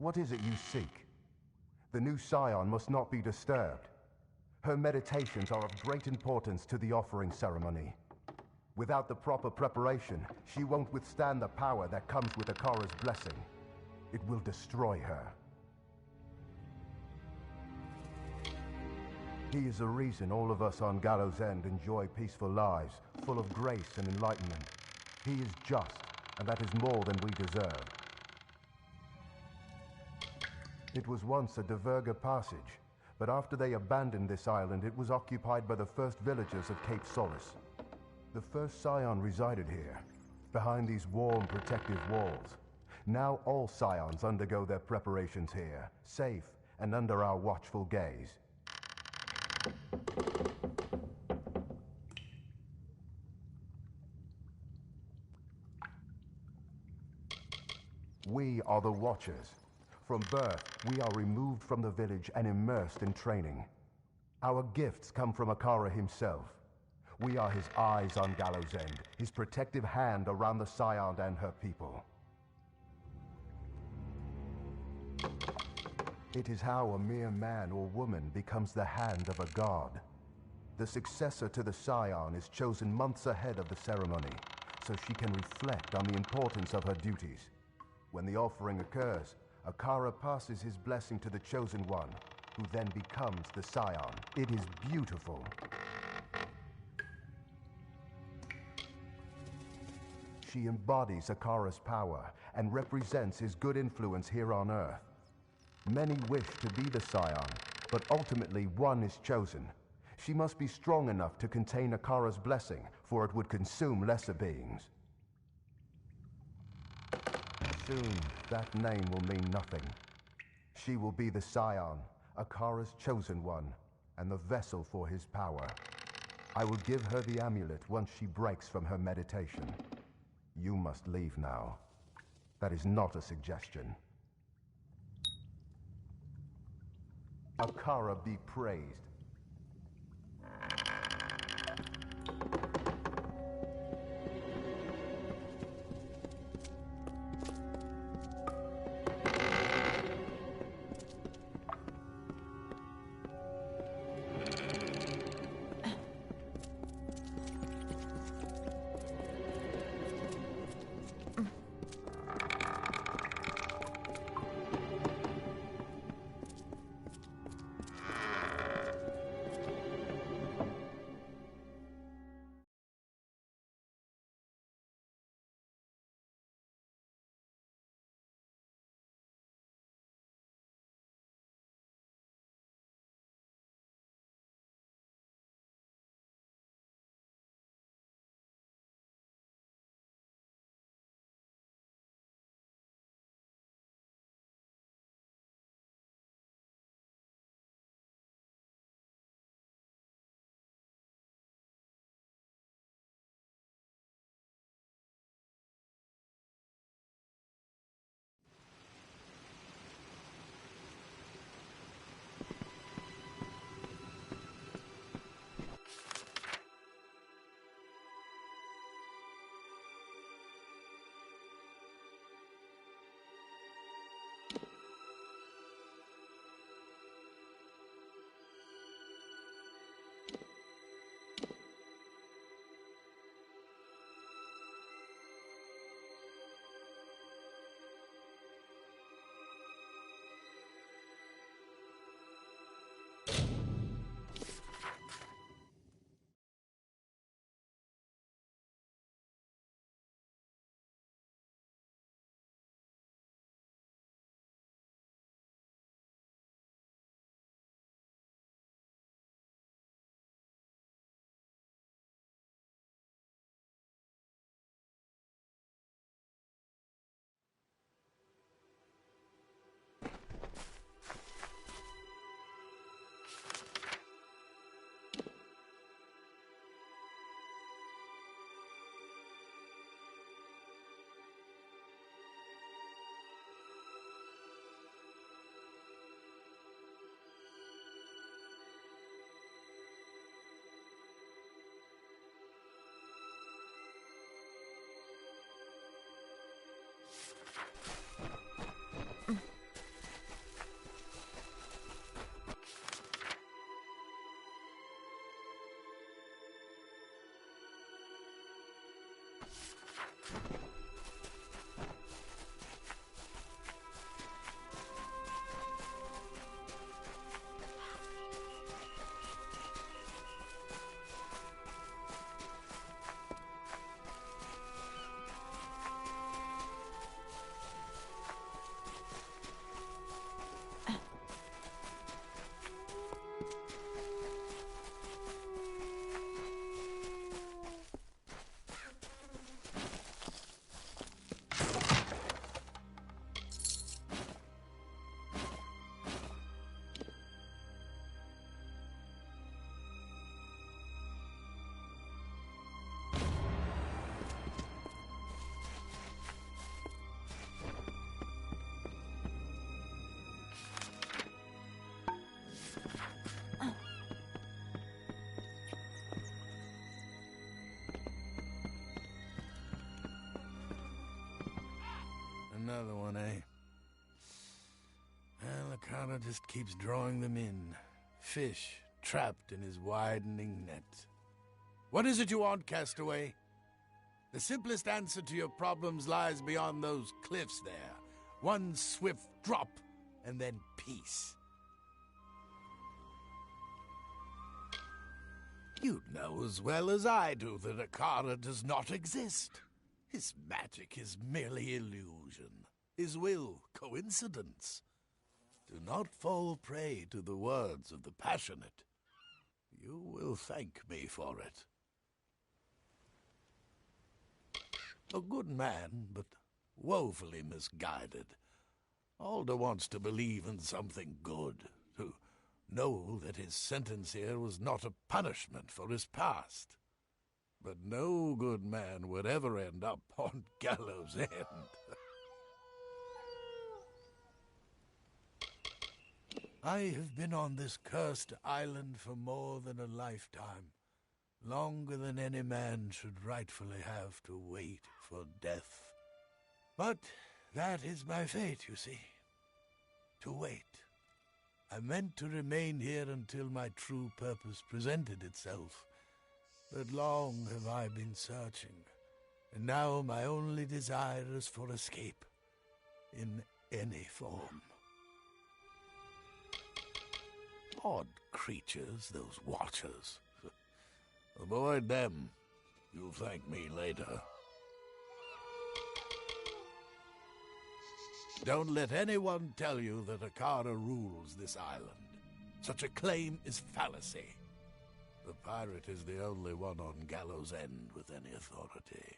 What is it you seek? The new scion must not be disturbed. Her meditations are of great importance to the offering ceremony. Without the proper preparation, she won't withstand the power that comes with Akara's blessing. It will destroy her. He is the reason all of us on Gallows End enjoy peaceful lives, full of grace and enlightenment. He is just, and that is more than we deserve. It was once a Diverga passage, but after they abandoned this island, it was occupied by the first villagers of Cape Solace. The first scion resided here, behind these warm, protective walls. Now all scions undergo their preparations here, safe and under our watchful gaze. We are the Watchers. From birth, we are removed from the village and immersed in training. Our gifts come from Akara himself. We are his eyes on Gallows End, his protective hand around the Scion and her people. It is how a mere man or woman becomes the hand of a god. The successor to the Scion is chosen months ahead of the ceremony, so she can reflect on the importance of her duties. When the offering occurs, Akara passes his blessing to the Chosen One, who then becomes the Scion. It is beautiful. She embodies Akara's power and represents his good influence here on Earth. Many wish to be the Scion, but ultimately one is chosen. She must be strong enough to contain Akara's blessing, for it would consume lesser beings. Soon, that name will mean nothing. She will be the Scion, Akara's chosen one, and the vessel for his power. I will give her the amulet once she breaks from her meditation. You must leave now. That is not a suggestion. Akara be praised. Another one, eh? Well, Akara just keeps drawing them in. Fish trapped in his widening net. What is it you want, castaway? The simplest answer to your problems lies beyond those cliffs there. One swift drop, and then peace. You know as well as I do that Akara does not exist. His magic is merely illusion. His will, coincidence. Do not fall prey to the words of the passionate. You will thank me for it. A good man, but woefully misguided. Alder wants to believe in something good, to know that his sentence here was not a punishment for his past. But no good man would ever end up on gallows' end. I have been on this cursed island for more than a lifetime. Longer than any man should rightfully have to wait for death. But that is my fate, you see. To wait. I meant to remain here until my true purpose presented itself. But long have I been searching, and now my only desire is for escape, in any form. Odd creatures, those watchers. Avoid them. You'll thank me later. Don't let anyone tell you that Akara rules this island. Such a claim is fallacy. The pirate is the only one on gallows' end with any authority.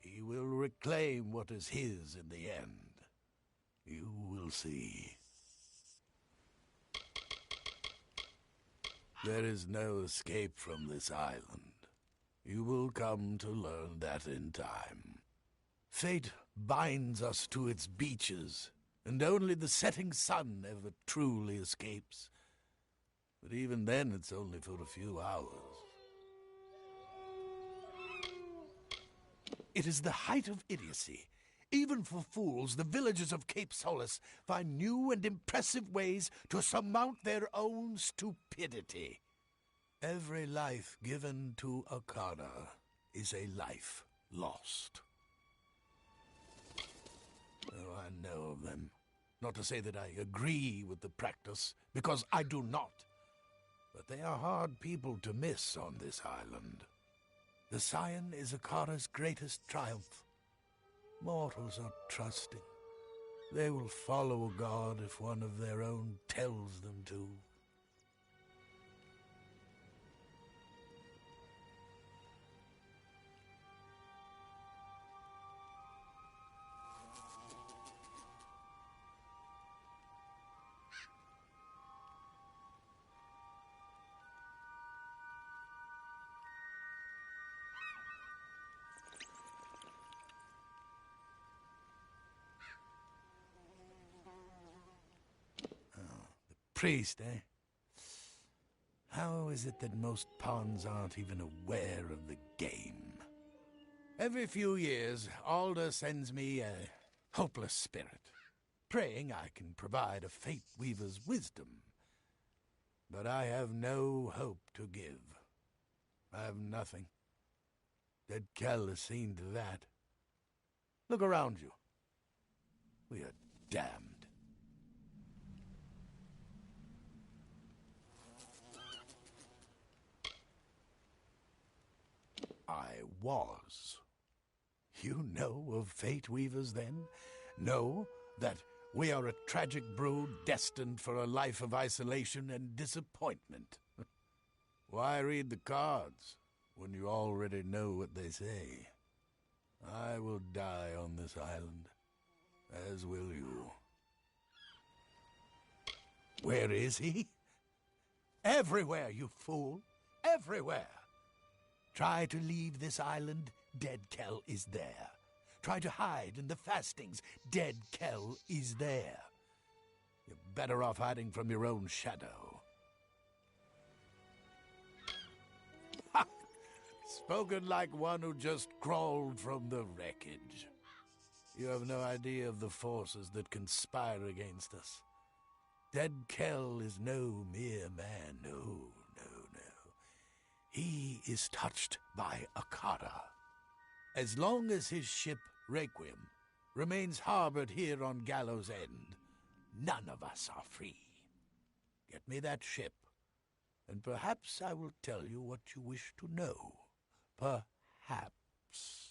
He will reclaim what is his in the end. You will see. There is no escape from this island. You will come to learn that in time. Fate binds us to its beaches, and only the setting sun ever truly escapes. But even then, it's only for a few hours. It is the height of idiocy. Even for fools, the villagers of Cape Solace find new and impressive ways to surmount their own stupidity. Every life given to Akara is a life lost. Oh, I know of them. Not to say that I agree with the practice, because I do not. But they are hard people to miss on this island. The Scion is Akara's greatest triumph. Mortals are trusting. They will follow a god if one of their own tells them to. Priest, eh? How is it that most pawns aren't even aware of the game? Every few years, Alder sends me a hopeless spirit, praying I can provide a fate weaver's wisdom. But I have no hope to give. I have nothing. Dead Kell has seen to that. Look around you. We are damned. I was. You know of fate weavers, then? Know that we are a tragic brood destined for a life of isolation and disappointment. Why read the cards when you already know what they say? I will die on this island, as will you. Where is he? Everywhere, you fool! Everywhere! Try to leave this island, Dead Kell is there. Try to hide in the fastings, Dead Kell is there. You're better off hiding from your own shadow. Ha! Spoken like one who just crawled from the wreckage. You have no idea of the forces that conspire against us. Dead Kell is no mere man, no. He is touched by Akara. As long as his ship, Requiem, remains harbored here on Gallows End, none of us are free. Get me that ship, and perhaps I will tell you what you wish to know. Perhaps.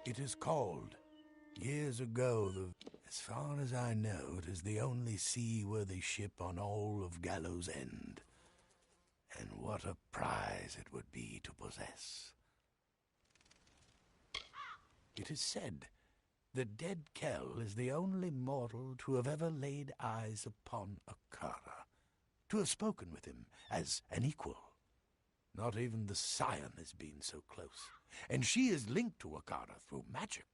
It is called. Years ago, as far as I know, it is the only seaworthy ship on all of Gallows End. And what a prize it would be to possess. It is said that Dead Kell is the only mortal to have ever laid eyes upon Akara, to have spoken with him as an equal. Not even the Scion has been so close, and she is linked to Akara through magic.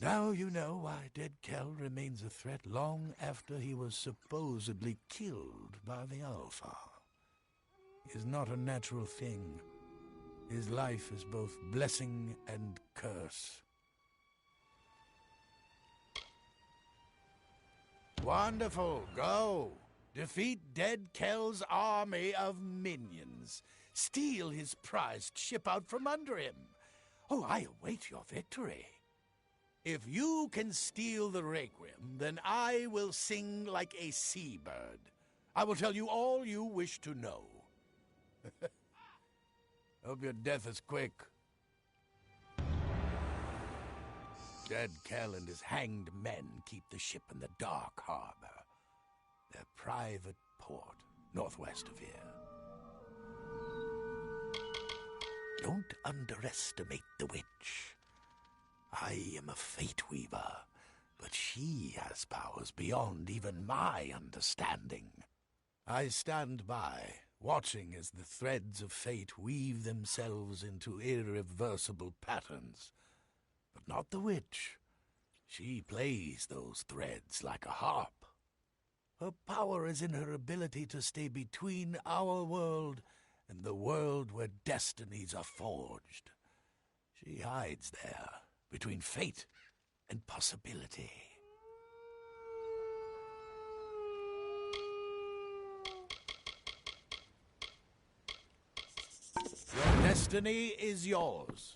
Now you know why Dead Kell remains a threat long after he was supposedly killed by the Alpha. He is not a natural thing. His life is both blessing and curse. Wonderful, go! Defeat Dead Kell's army of minions. Steal his prized ship out from under him. Oh, I await your victory. If you can steal the Requiem, then I will sing like a seabird. I will tell you all you wish to know. Hope your death is quick. Dead Kell and his hanged men keep the ship in the dark harbor. Their private port, northwest of here. Don't underestimate the witch. I am a fate weaver, but she has powers beyond even my understanding. I stand by, watching as the threads of fate weave themselves into irreversible patterns. But not the witch. She plays those threads like a harp. Her power is in her ability to stay between our world and the world where destinies are forged. She hides there, between fate and possibility. Your destiny is yours.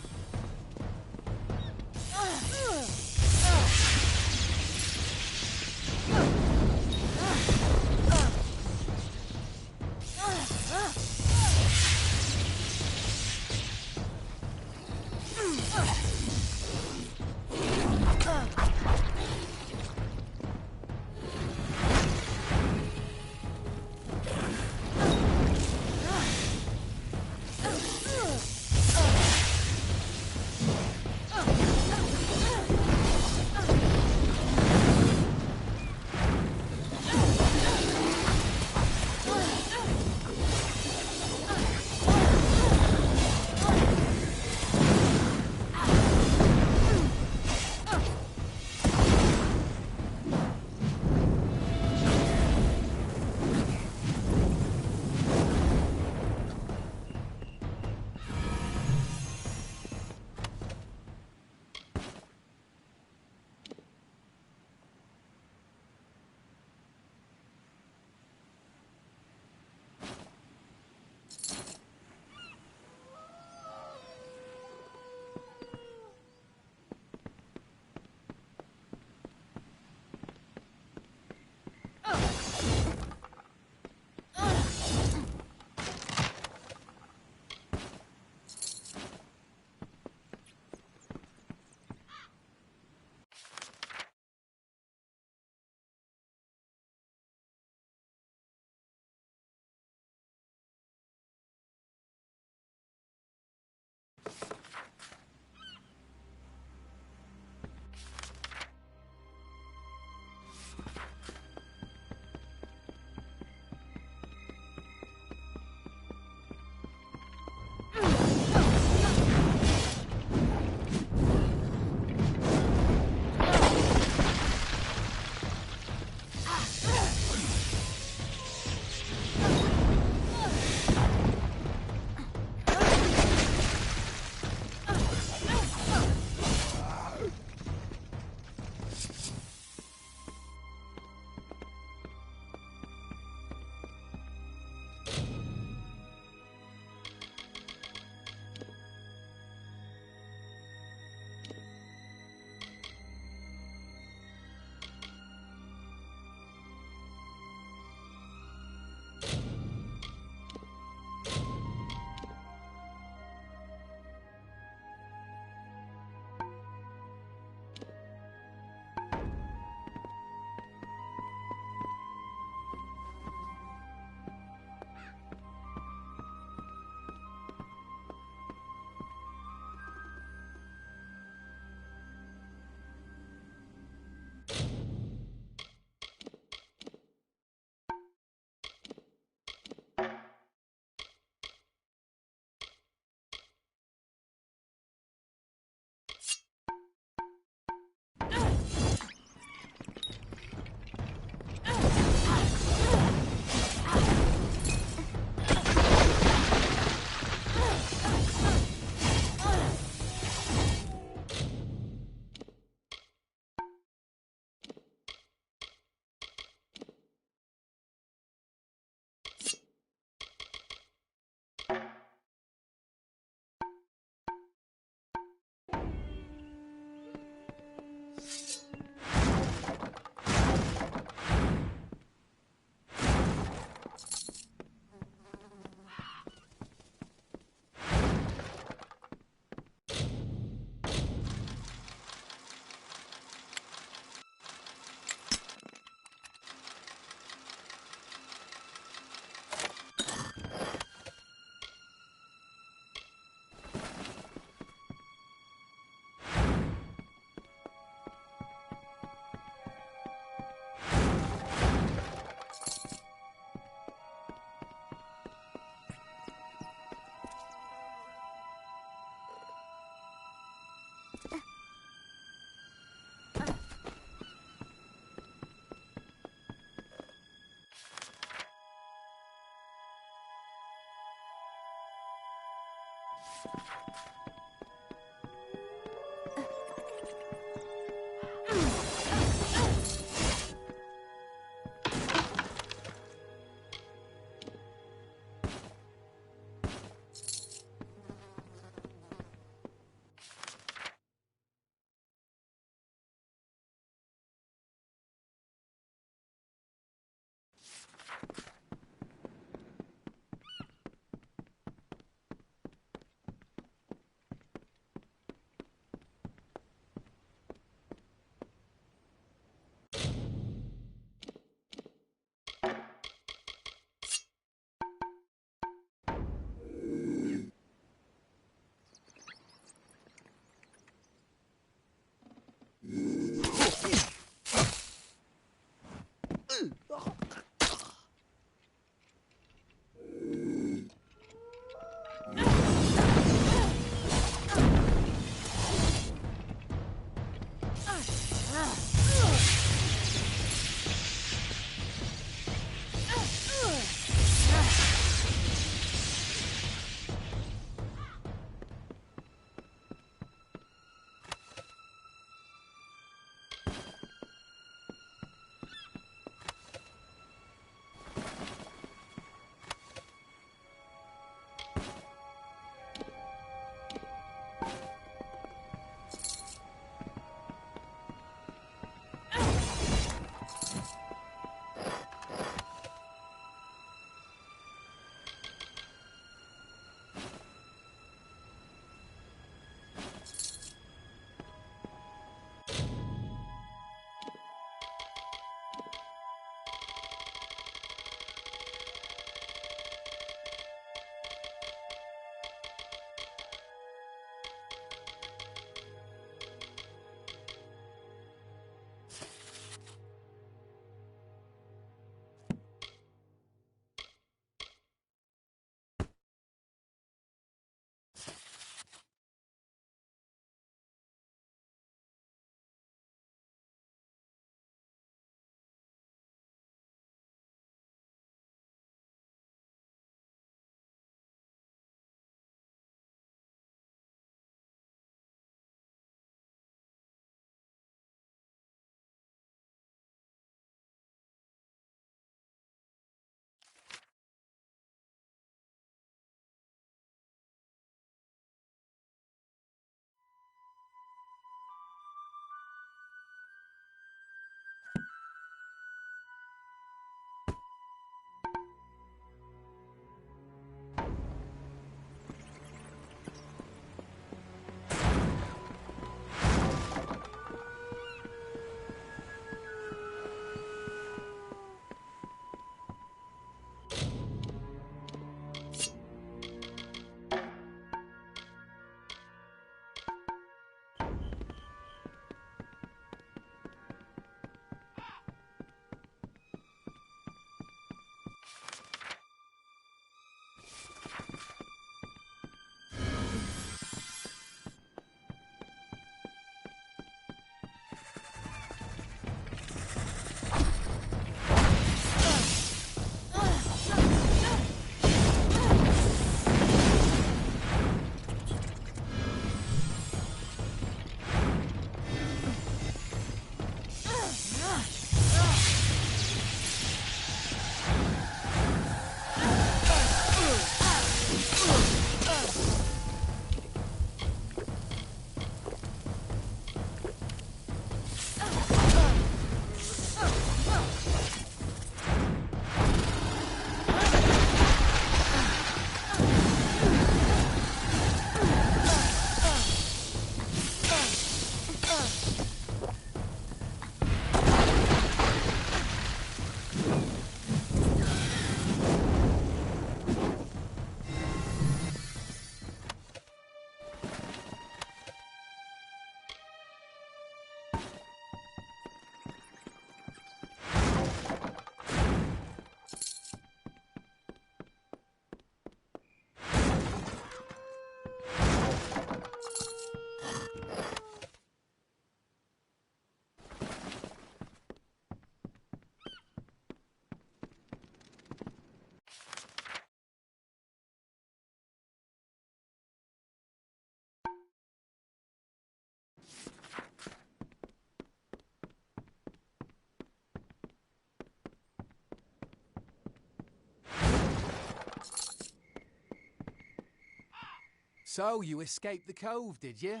So, you escaped the cove, did you?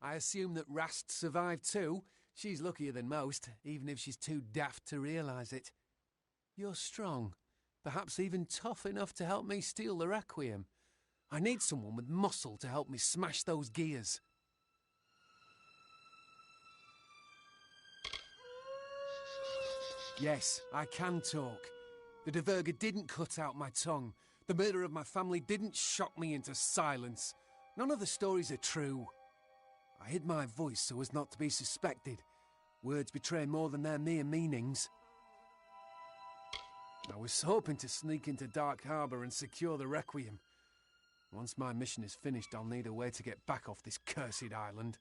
I assume that Rast survived too. She's luckier than most, even if she's too daft to realise it. You're strong, perhaps even tough enough to help me steal the Requiem. I need someone with muscle to help me smash those gears. Yes, I can talk. The Diverger didn't cut out my tongue. The murder of my family didn't shock me into silence. None of the stories are true. I hid my voice so as not to be suspected. Words betray more than their mere meanings. I was hoping to sneak into Dark Harbour and secure the Requiem. Once my mission is finished, I'll need a way to get back off this cursed island.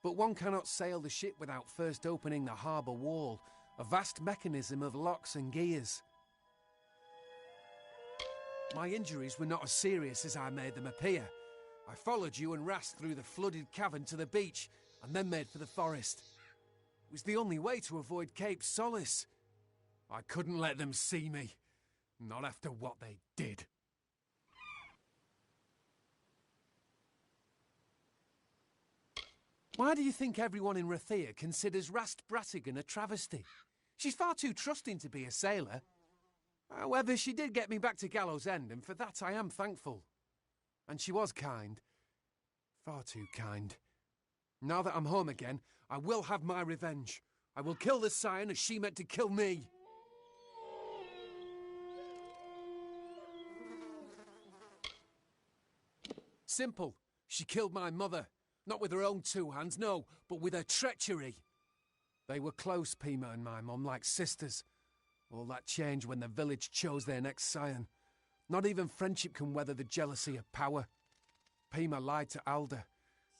But one cannot sail the ship without first opening the harbour wall, a vast mechanism of locks and gears. My injuries were not as serious as I made them appear. I followed you and Rast through the flooded cavern to the beach, and then made for the forest. It was the only way to avoid Cape Solace. I couldn't let them see me. Not after what they did. Why do you think everyone in Rathia considers Rast Bratigan a travesty? She's far too trusting to be a sailor. However, she did get me back to Gallows End, and for that I am thankful. And she was kind. Far too kind. Now that I'm home again, I will have my revenge. I will kill the Scion as she meant to kill me. Simple. She killed my mother. Not with her own two hands, no, but with her treachery. They were close, Pima and my mum, like sisters. All that changed when the village chose their next scion. Not even friendship can weather the jealousy of power. Pima lied to Alda,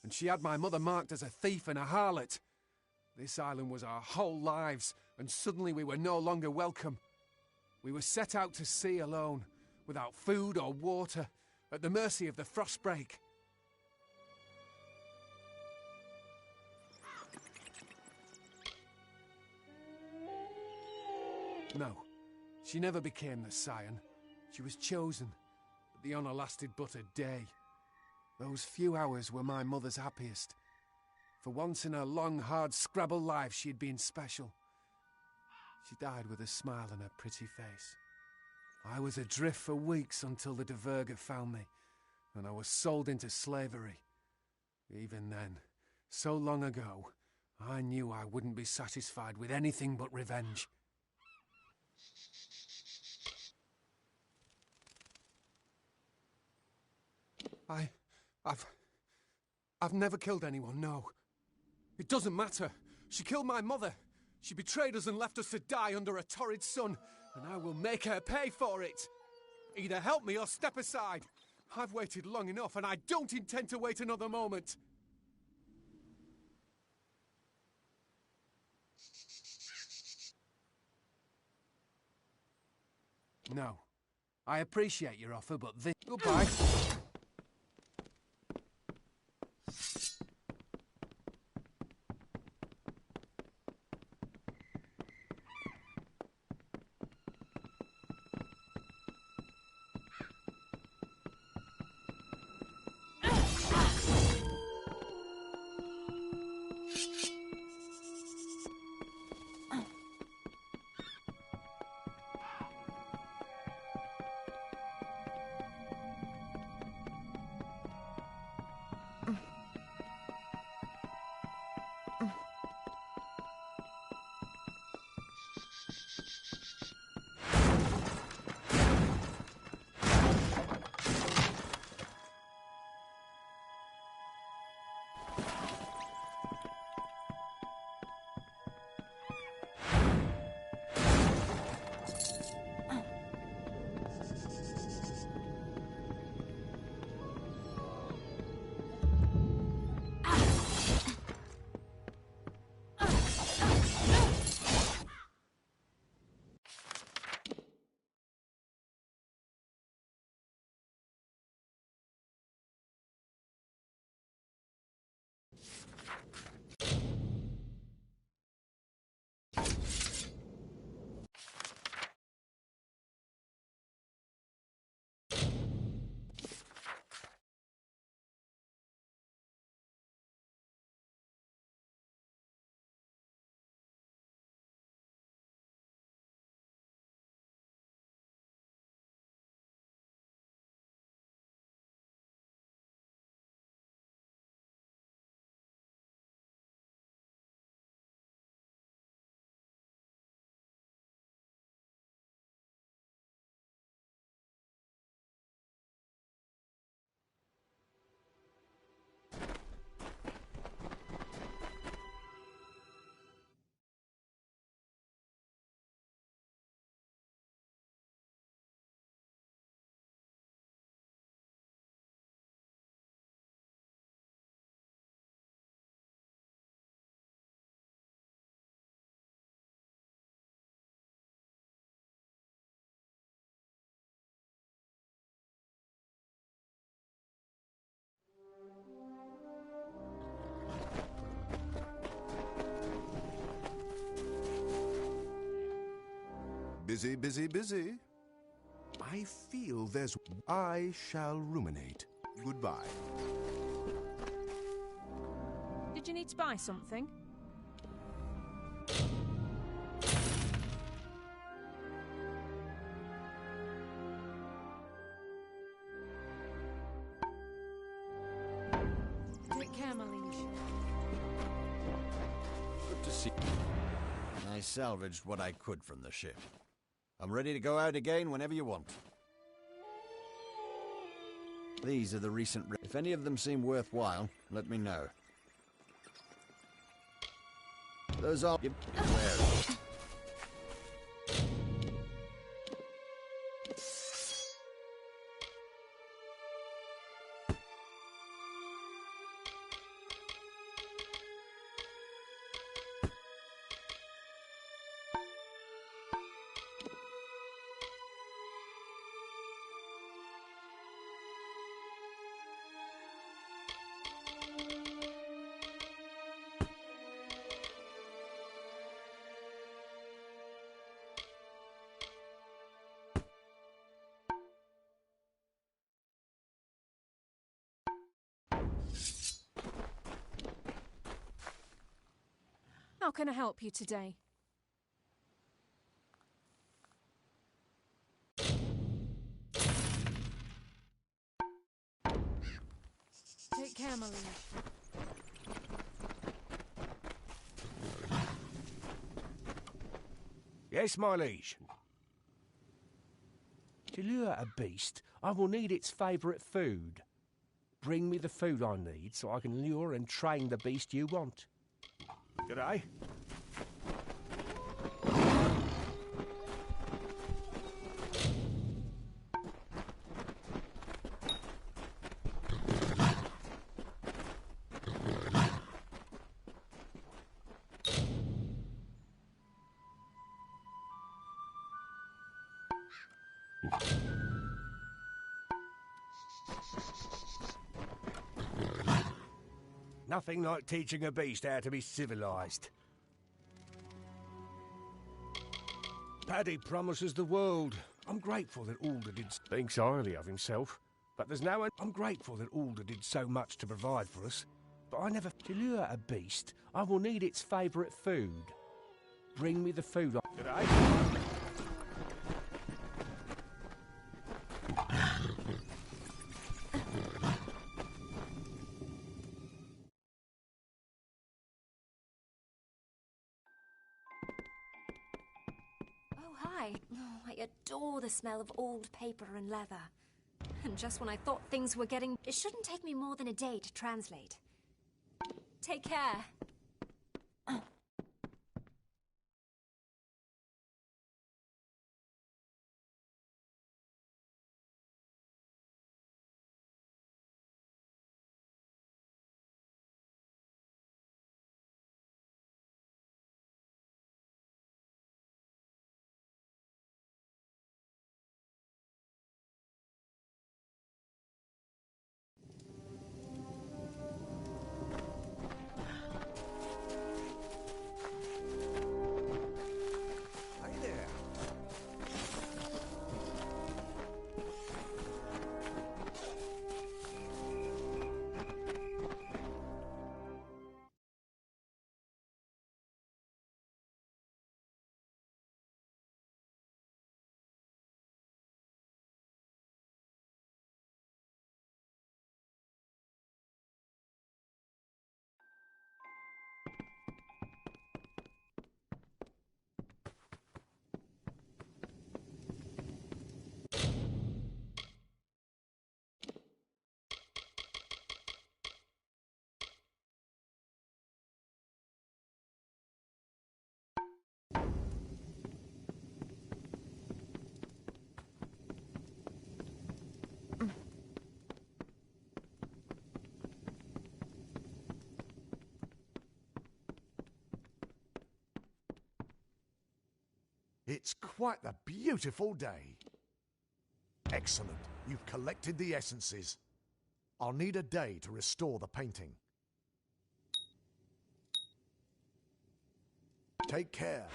and she had my mother marked as a thief and a harlot. This island was our whole lives, and suddenly we were no longer welcome. We were set out to sea alone, without food or water, at the mercy of the frostbreak. No, she never became the scion. She was chosen, but the honour lasted but a day. Those few hours were my mother's happiest. For once in her long, hard Scrabble life, she had been special. She died with a smile on her pretty face. I was adrift for weeks until the Diverger found me, and I was sold into slavery. Even then, so long ago, I knew I wouldn't be satisfied with anything but revenge. I've never killed anyone, no. It doesn't matter. She killed my mother. She betrayed us and left us to die under a torrid sun, and I will make her pay for it. Either help me or step aside. I've waited long enough, and I don't intend to wait another moment. No. I appreciate your offer, but this... Goodbye. Busy, busy, busy. I feel there's... I shall ruminate. Goodbye. Did you need to buy something? Take care, my liege. Good to see. I salvaged what I could from the ship. I'm ready to go out again whenever you want. These are the recent... If any of them seem worthwhile, let me know. Those are... Where? How can I help you today? Take care, my liege. Yes, my liege. To lure a beast, I will need its favourite food. Bring me the food I need so I can lure and train the beast you want. G'day. Nothing like teaching a beast how to be civilised. Paddy promises the world. I'm grateful that Alder thinks highly of himself, but there's no one. I'm grateful that Alder did so much to provide for us, but I never. To lure a beast, I will need its favourite food. Bring me the food. G'day. Hi. Oh, I adore the smell of old paper and leather. And just when I thought things were getting... It shouldn't take me more than a day to translate. Take care. It's quite the beautiful day. Excellent. You've collected the essences. I'll need a day to restore the painting. Take care.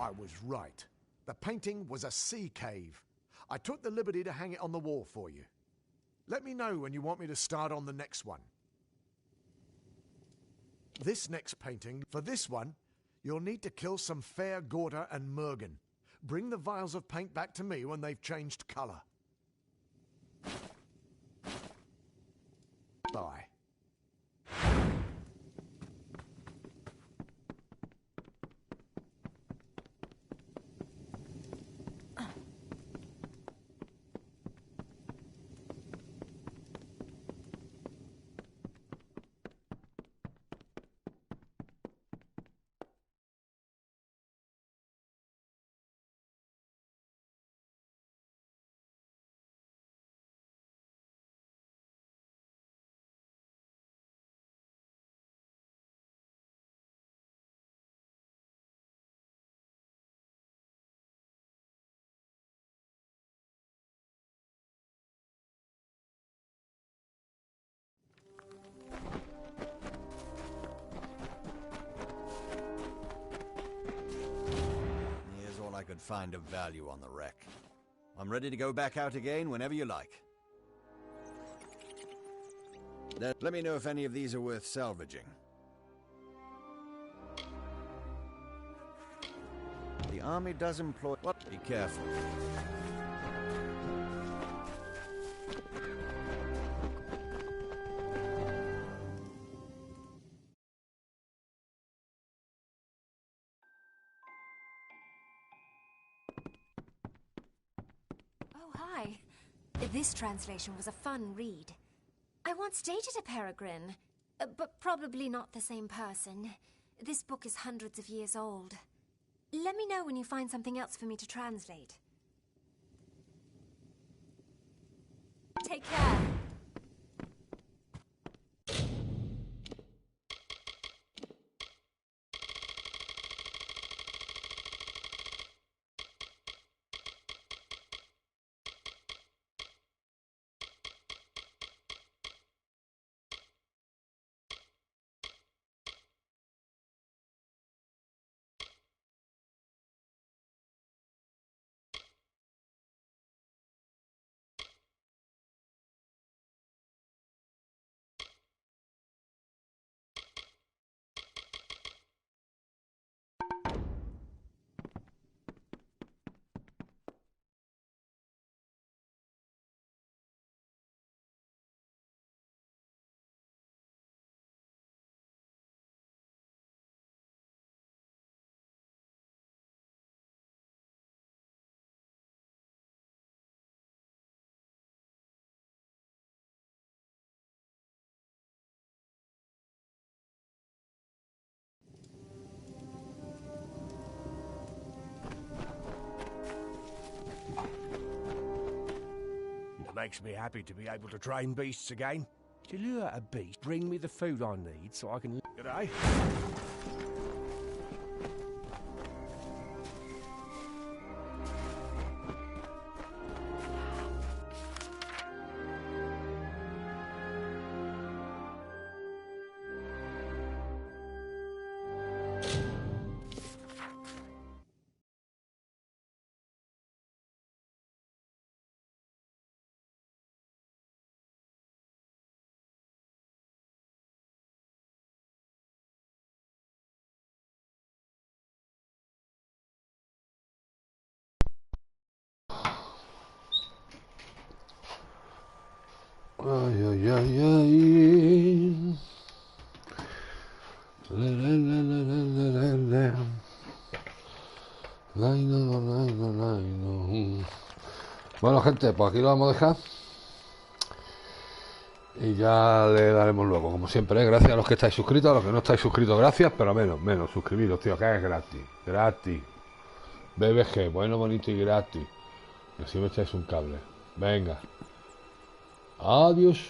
I was right. The painting was a sea cave. I took the liberty to hang it on the wall for you. Let me know when you want me to start on the next one. This next painting, for this one, you'll need to kill some fair Gorda and Mergen. Bring the vials of paint back to me when they've changed colour. Bye. I could find of value on the wreck. I'm ready to go back out again whenever you like. Let me know if any of these are worth salvaging. The army does employ... What? Be careful. Hi. This translation was a fun read. I once dated a peregrine, but probably not the same person. This book is hundreds of years old. Let me know when you find something else for me to translate. Take care. Makes me happy to be able to train beasts again. To lure a beast, bring me the food I need so I can... G'day. Ay, ay, ay, ay. Le, le, le, le, le, le, le. Bueno, gente, pues aquí lo vamos a dejar. Y ya le daremos luego, como siempre, ¿eh? Gracias a los que estáis suscritos, a los que no estáis suscritos, gracias, pero menos, suscribiros, tío, que es gratis. BBG, bueno, bonito y gratis. Y así me echáis un cable. Venga. Adiós.